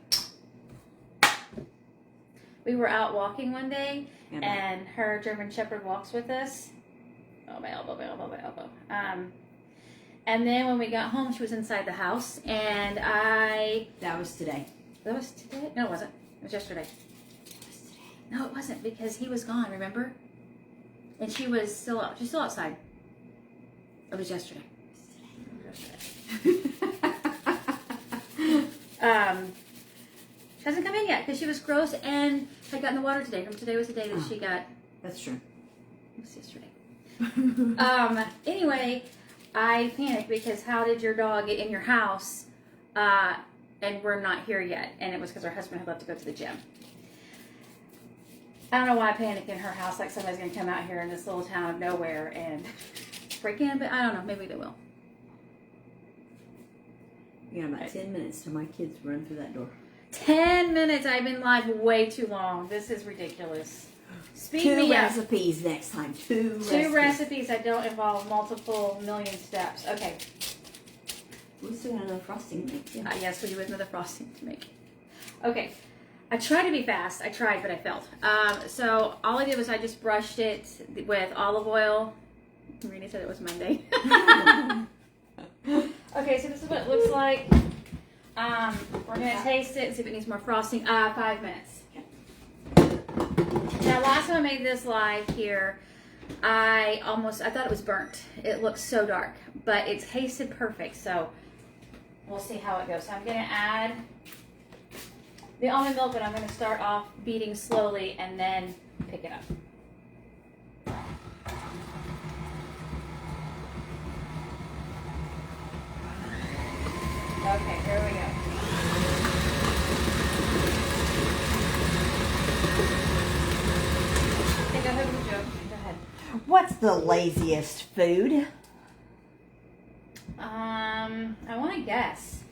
We were out walking one day, and her German Shepherd walks with us. Oh, my elbow, my elbow, my elbow. And then when we got home, she was inside the house, and That was today. That was today? No, it wasn't. It was yesterday. It was today. No, it wasn't, because he was gone, remember? And she was still out. She's still outside. It was yesterday. She hasn't come in yet because she was gross and had gotten the water today. From today was the day that she got. That's true. It was yesterday. Anyway, I panicked because how did your dog get in your house and we're not here yet? And it was because her husband had left to go to the gym. I don't know why I panicked in her house like somebody's going to come out here in this little town of nowhere and break in, but I don't know. Maybe they will. You got about 10 minutes till my kids run through that door. 10 minutes. I've been live way too long. This is ridiculous. Speed me Two up. recipes next time. Two recipes that don't involve multiple million steps. Okay. We still got another frosting to make. Yeah. Yes, we do have another frosting to make. Okay. I tried to be fast. I tried, but I failed. So all I did was I just brushed it with olive oil. Marina said it was Monday. Okay, so this is what it looks like. We're going to taste it and see if it needs more frosting. 5 minutes. Now, last time I made this live here, I thought it was burnt. It looks so dark, but it tasted perfect. So we'll see how it goes. So I'm going to add the almond milk, but I'm going to start off beating slowly and then pick it up. Okay, here we go. Okay, go ahead with the joke. Go ahead. What's the laziest food? I want to guess,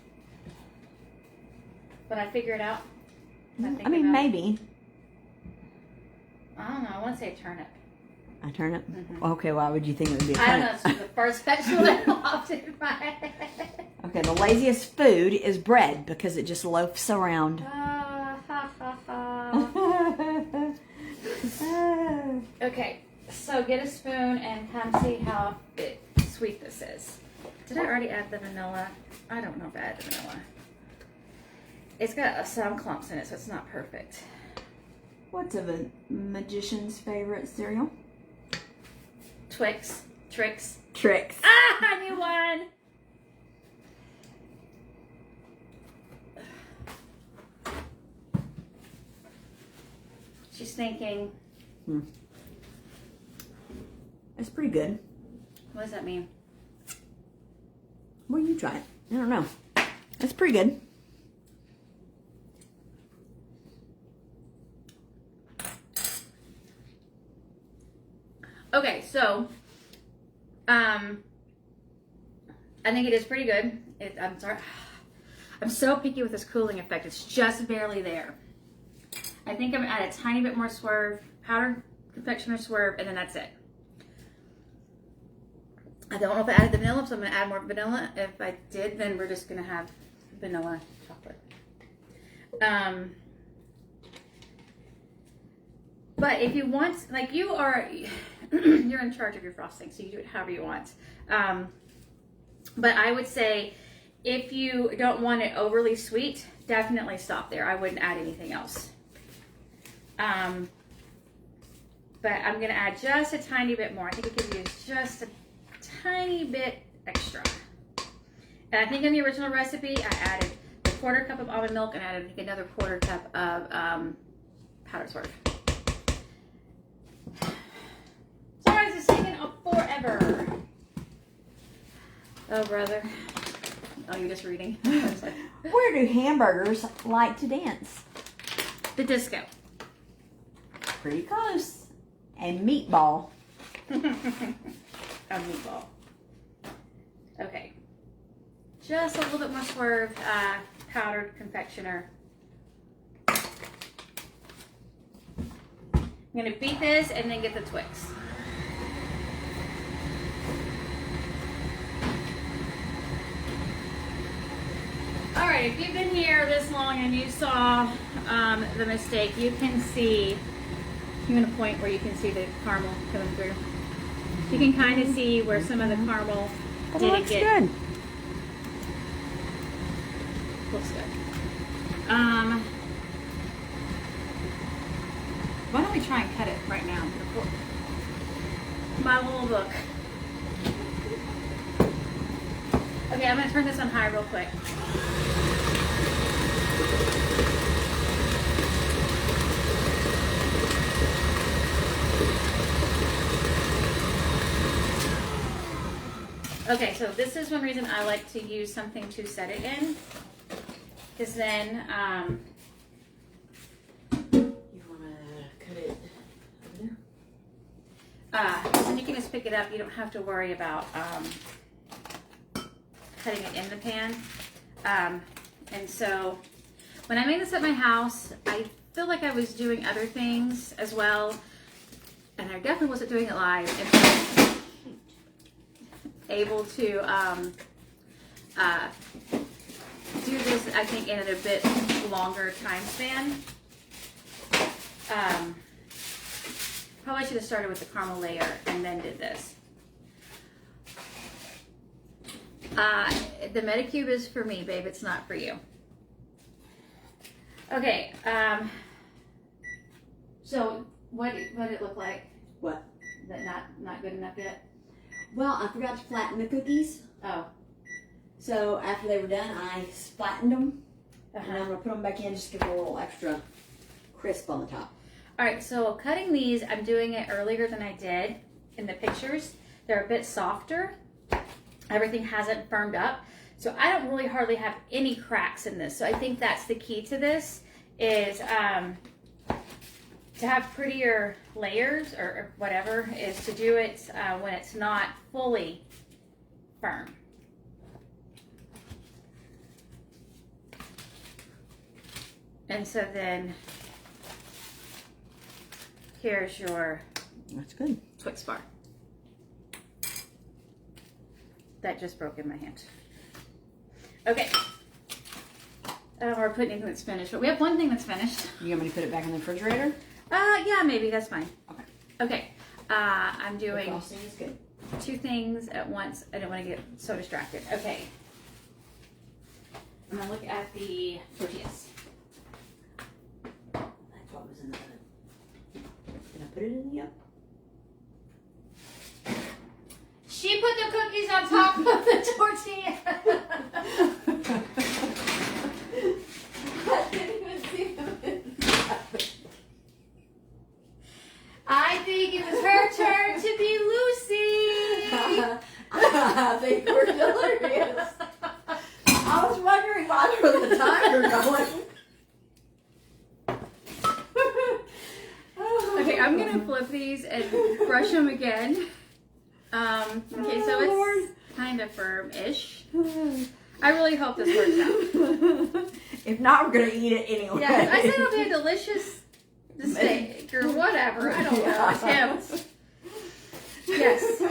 but I figure it out. I mean, maybe. I don't know. I want to say turnip. A turnip? Mm-hmm. Okay, why would you think it would be a I don't turnip? know. It's the first vegetable that popped in my head. Okay, the laziest food is bread because it just loafs around. Ha, ha, ha. Okay, so get a spoon and come see how sweet this is. Did I already add the vanilla? I don't know if I added the vanilla. It's got some clumps in it, so it's not perfect. What's a magician's favorite cereal? Twix. Tricks. Tricks. Ah, I knew one. She's thinking. It's pretty good. What does that mean? Well, you try it. I don't know. It's pretty good. Okay, so I think it is pretty good. I'm sorry. I'm so picky with this cooling effect. It's just barely there. I think I'm gonna add a tiny bit more swerve, powdered confectioner swerve, and then that's it. I don't know if I added the vanilla, so I'm gonna add more vanilla. If I did, then we're just gonna have vanilla chocolate. But if you want, like you are, you're in charge of your frosting, so you do it however you want. But I would say if you don't want it overly sweet, definitely stop there. I wouldn't add anything else. But I'm going to add just a tiny bit more. I think I could use just a tiny bit extra. And I think in the original recipe, I added a 1/4 cup of almond milk and I added another 1/4 cup of powdered swerve. Sorry, this is taking forever. Oh, brother. Oh, you're just reading. Where do hamburgers like to dance? The disco. Pretty close. And meatball. A meatball. Okay. Just a little bit more swerve, powdered confectioner. I'm going to beat this and then get the Twix. All right, if you've been here this long and you saw the mistake, you can see, I'm going to point where you can see the caramel coming through. You can kind of see where some of the caramel didn't get. Good. Looks good. Why don't we try and cut it right now? My little book. Okay, I'm going to turn this on high real quick. Okay, so this is one reason I like to use something to set it in, because then You want to cut it over there? then you can just pick it up. You don't have to worry about cutting it in the pan. And so when I made this at my house, I feel like I was doing other things as well, and I definitely wasn't doing it live. And so able to do this, I think, in a bit longer time span. Probably should have started with the caramel layer and then did this. The Medicube is for me, babe. It's not for you. Okay. So what did it look like? What? That not good enough yet? Well, I forgot to flatten the cookies. Oh. So after they were done, I flattened them. And Uh-huh. I'm going to put them back in just to give it a little extra crisp on the top. All right, so cutting these, I'm doing it earlier than I did in the pictures. They're a bit softer. Everything hasn't firmed up. So I don't really hardly have any cracks in this. So I think that's the key to this is to have prettier layers or whatever, is to do it when it's not fully firm. And so then here's your That's good. Twix bar. That just broke in my hand. Okay. We're putting anything that's finished, but we have one thing that's finished. You want me to put it back in the refrigerator? Yeah, maybe that's fine. Okay. Okay. I'm The doing frosting is good. 2 things at once. I don't want to get so distracted. Okay. I'm gonna look at the tortillas. That's what was in the oven. Can I put it in the oven? She put the cookies on top of the tortilla. I didn't even see them inside. I think it was her turn to be Lucy. I think we're delirious. I was wondering why there was a timer going. Okay, I'm gonna to flip these and brush them again. Okay, so it's kind of firm-ish. I really hope this works out. If not, we're gonna eat it anyway. Yeah, I said it'll be a delicious steak or whatever. I don't know. Attempts. Yes.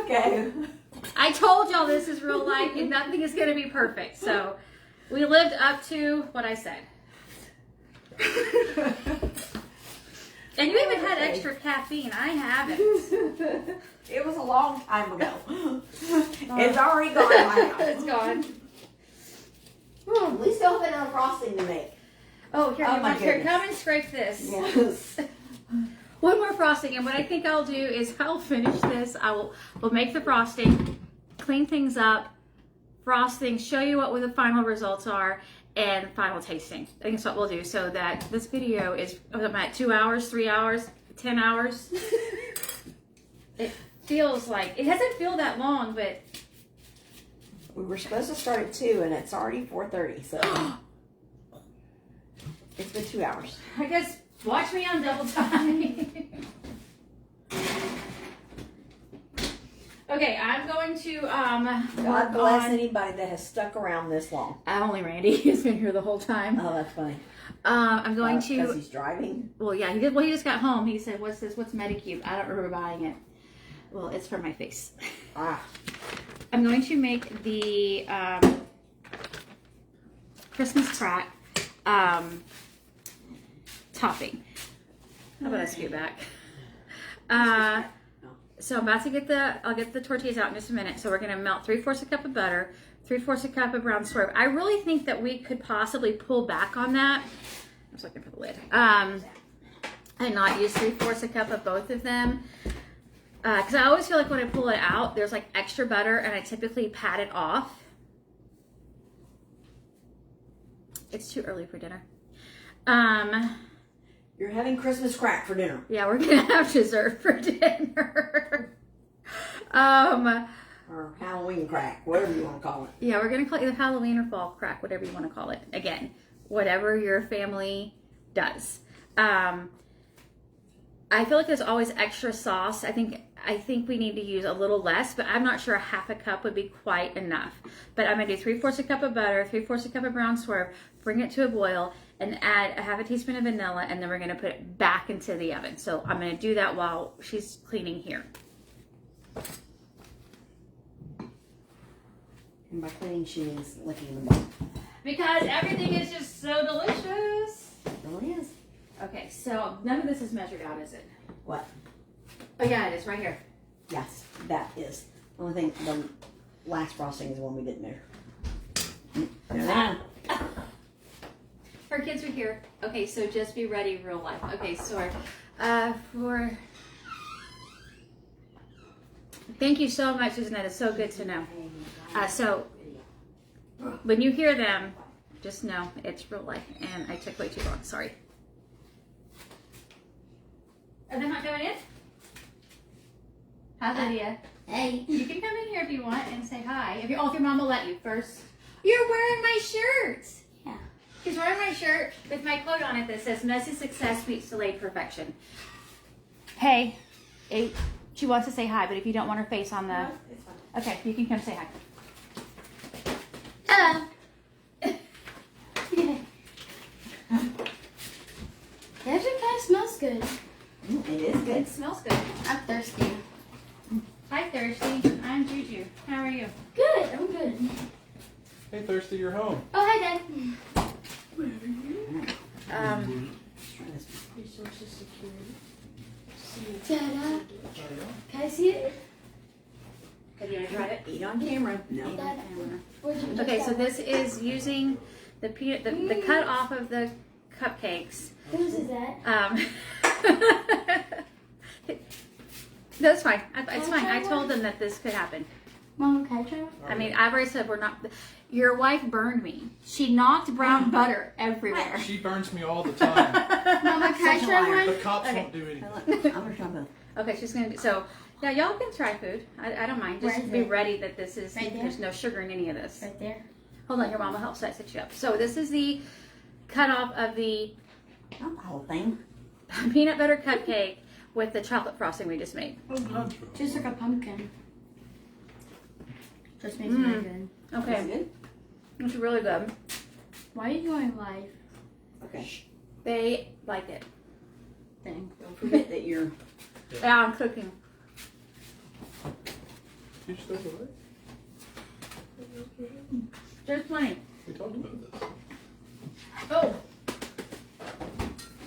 Okay. I told y'all this is real life and nothing is going to be perfect. So we lived up to what I said. And you even had extra caffeine. I haven't. It was a long time ago. It's already gone in my house. It's gone. We still have another frosting to make. Oh, here, Oh, my here, goodness. come and scrape this. Yes. One more frosting, and what I think I'll do is I'll finish this. We'll make the frosting, clean things up, frosting, show you what the final results are, and final tasting. I think that's what we'll do, so that this video is about 2 hours, 3 hours, 10 hours. It feels like it doesn't feel that long, but We were supposed to start at 2 and it's already 4:30, so it's been 2 hours. I guess watch me on double time. Okay, I'm going to God bless anybody that has stuck around this long. Only Randy has been here the whole time. Oh, that's funny. I'm going to. Because he's driving. Well, yeah, he did. Well, he just got home. He said, "What's this? What's Medicube?" I don't remember buying it. Well, it's for my face. Ah. I'm going to make the Christmas crack topping. How about I scoot back? So I'm about to get I'll get the tortillas out in just a minute. So we're going to melt 3/4 a cup of butter, 3/4 a cup of brown swerve. I really think that we could possibly pull back on that. I was looking for the lid. And not use 3/4 a cup of both of them. Because I always feel like when I pull it out, there's like extra butter and I typically pat it off. It's too early for dinner. You're having Christmas crack for dinner. Yeah, we're gonna have dessert for dinner. Or Halloween crack, whatever you want to call it. Yeah, we're gonna call it either Halloween or fall crack, whatever you want to call it. Again, whatever your family does. I feel like there's always extra sauce. I think we need to use a little less, but I'm not sure a half a cup would be quite enough. But I'm gonna do 3/4 a cup of butter, 3/4 a cup of brown swerve, bring it to a boil, and add a 1/2 teaspoon of vanilla, and then we're gonna put it back into the oven. So I'm gonna do that while she's cleaning here. And by cleaning, she means licking the bowl. Because everything is just so delicious. It really is. Okay, so none of this is measured out, is it? What? Oh yeah, it is right here. Yes, that is. The only thing, the last frosting is the one we didn't measure. Her kids are here. Okay, so just be ready, real life. Okay, so thank you so much, Susan. That is so good to know. So when you hear them, just know it's real life, and I took way too long. Sorry. Are they not coming in? How's Lydia? Hey. You can come in here if you want and say hi. If your mom will let you first. You're wearing my shirt. Yeah. She's wearing my shirt with my quote on it that says "Messy success beats delayed perfection." Hey, she wants to say hi, but if you don't want her face on the, No, it's fine. okay, you can come say hi. Hello. That actually kind of smells good. It is good. It smells good. I'm thirsty. Hi, Thirsty. I'm Juju. How are you? Good. I'm good. Hey, Thirsty, you're home. Oh, hi, Dad. Your social security. Ta-da. Can I see it? Have you ever tried it? Eat on camera. No. Dad, where'd you get Okay, so that? this is using the cut off of the cupcakes. Whose is that? That's fine. It's fine. I told them that this could happen. Mom, can I try one? I mean, I've already said we're not. Your wife burned me. She knocked brown butter everywhere. She burns me all the time. Mama, can I Such a try liar. The one? cops Okay. won't do anything. I'm gonna try both. Okay, she's gonna. So, yeah, y'all can try food. I don't mind. Just Where is be it? ready that this is. Right there? There's no sugar in any of this. Right there. Hold on, your mama helps set you up. So this is the cut off of the Not the whole thing. peanut butter cupcake with the chocolate frosting we just made. Tastes like a pumpkin. Just makes it really good. Is Okay, it good? it's really good. Why are you going live? Okay. They like it. Thing. Don't forget that you're. Yeah, I'm cooking. Teach those away. There's plenty. We talked about this. Oh,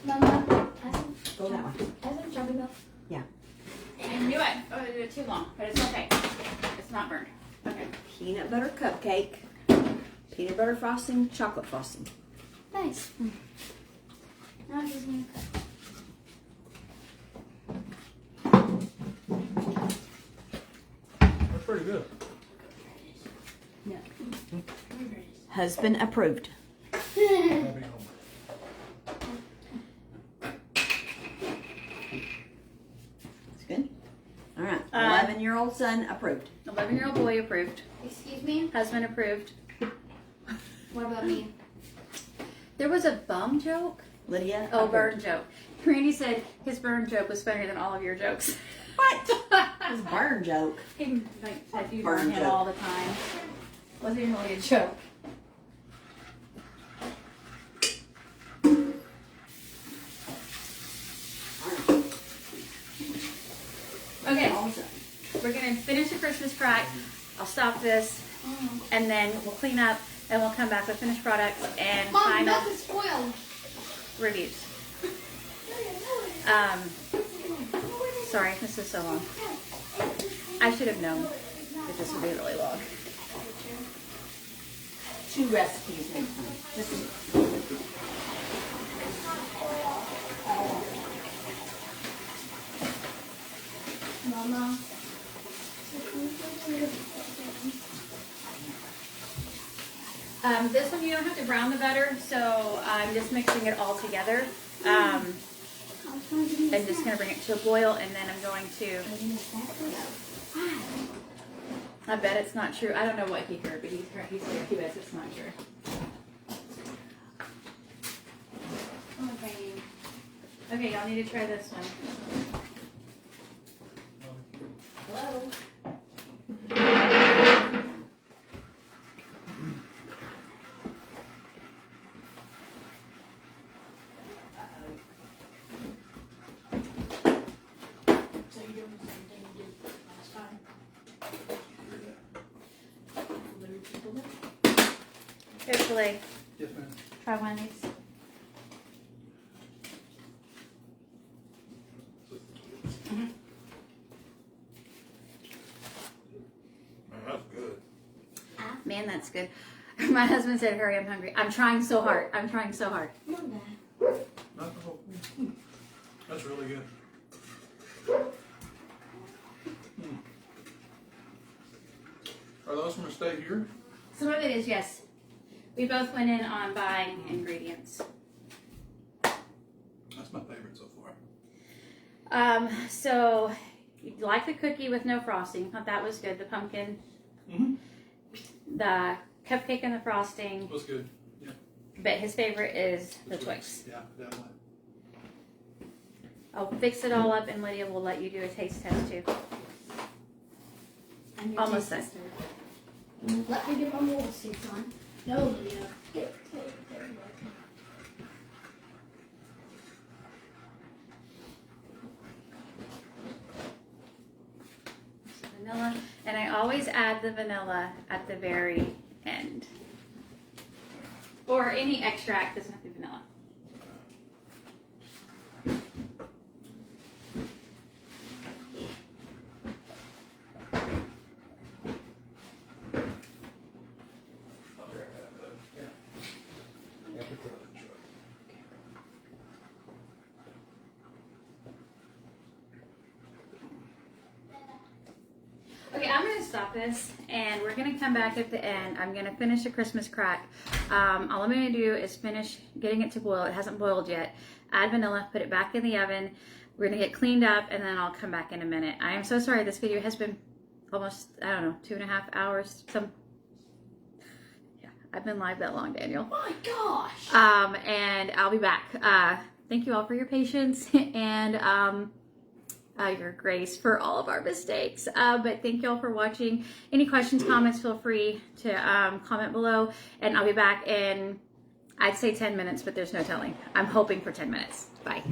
Mama, has some, Go that way. has some chocolate milk. I knew it. Oh, I did it too long, but it's okay. It's not burned. Okay. Peanut butter cupcake. Peanut butter frosting, chocolate frosting. Nice. Now I'm just gonna cut. That's pretty good. Husband approved. I'll be home. It's good. All right. 11-year-old son approved. 11-year-old boy approved. Excuse me? Husband approved. What about me? There was a bum joke. Lydia. Oh, approved. burn joke. Randy said his burn joke was funnier than all of your jokes. What? It's a burn joke. He like said you Burn burn him joke. all the time. Wasn't even really a joke. Okay, we're gonna finish the Christmas crack. I'll stop this, and then we'll clean up, and we'll come back with finished products and Mom, final milk is spoiled. reviews. Sorry, this is so long. I should have known that this would be really long. 2 recipes next time. Mama. This one you don't have to brown the butter, so I'm just mixing it all together. I'm just gonna bring it to a boil, and then I'm going to. I bet it's not true. I don't know what he heard, but he bets it's not true. Okay, y'all need to try this one. Hello. So you're doing the same thing you did last time? Hopefully, Yes, ma'am. try one of these. That's good. Man, that's good. My husband said, "Hurry, I'm hungry." I'm trying so hard. I'm trying so hard. Not bad. Not the whole. That's really good. Are those from a state here? Some of it is yes. We both went in on buying ingredients. That's my favorite so far. So you like the cookie with no frosting? Thought that was good. The pumpkin, Mm-hmm. the cupcake and the frosting. Was good. But his favorite is the Twix. Yeah, definitely. I'll fix it all up, and Lydia will let you do a taste test too. And your Almost taste there. tester. Let me get my wool sticks on. No, Leah. Get there. Vanilla, and I always add the vanilla at the very end. Or any extract doesn't have to be vanilla. Okay, I'm going to stop this, and we're going to come back at the end. I'm going to finish the Christmas crack. All I'm going to do is finish getting it to boil. It hasn't boiled yet. Add vanilla, put it back in the oven. We're going to get cleaned up, and then I'll come back in a minute. I am so sorry. This video has been almost, 2.5 hours. Yeah, I've been live that long, Daniel. My gosh. And I'll be back. thank you all for your patience and your grace for all of our mistakes. But thank you all for watching. Any questions, comments, feel free to comment below. And I'll be back in, I'd say 10 minutes, but there's no telling. I'm hoping for 10 minutes. Bye.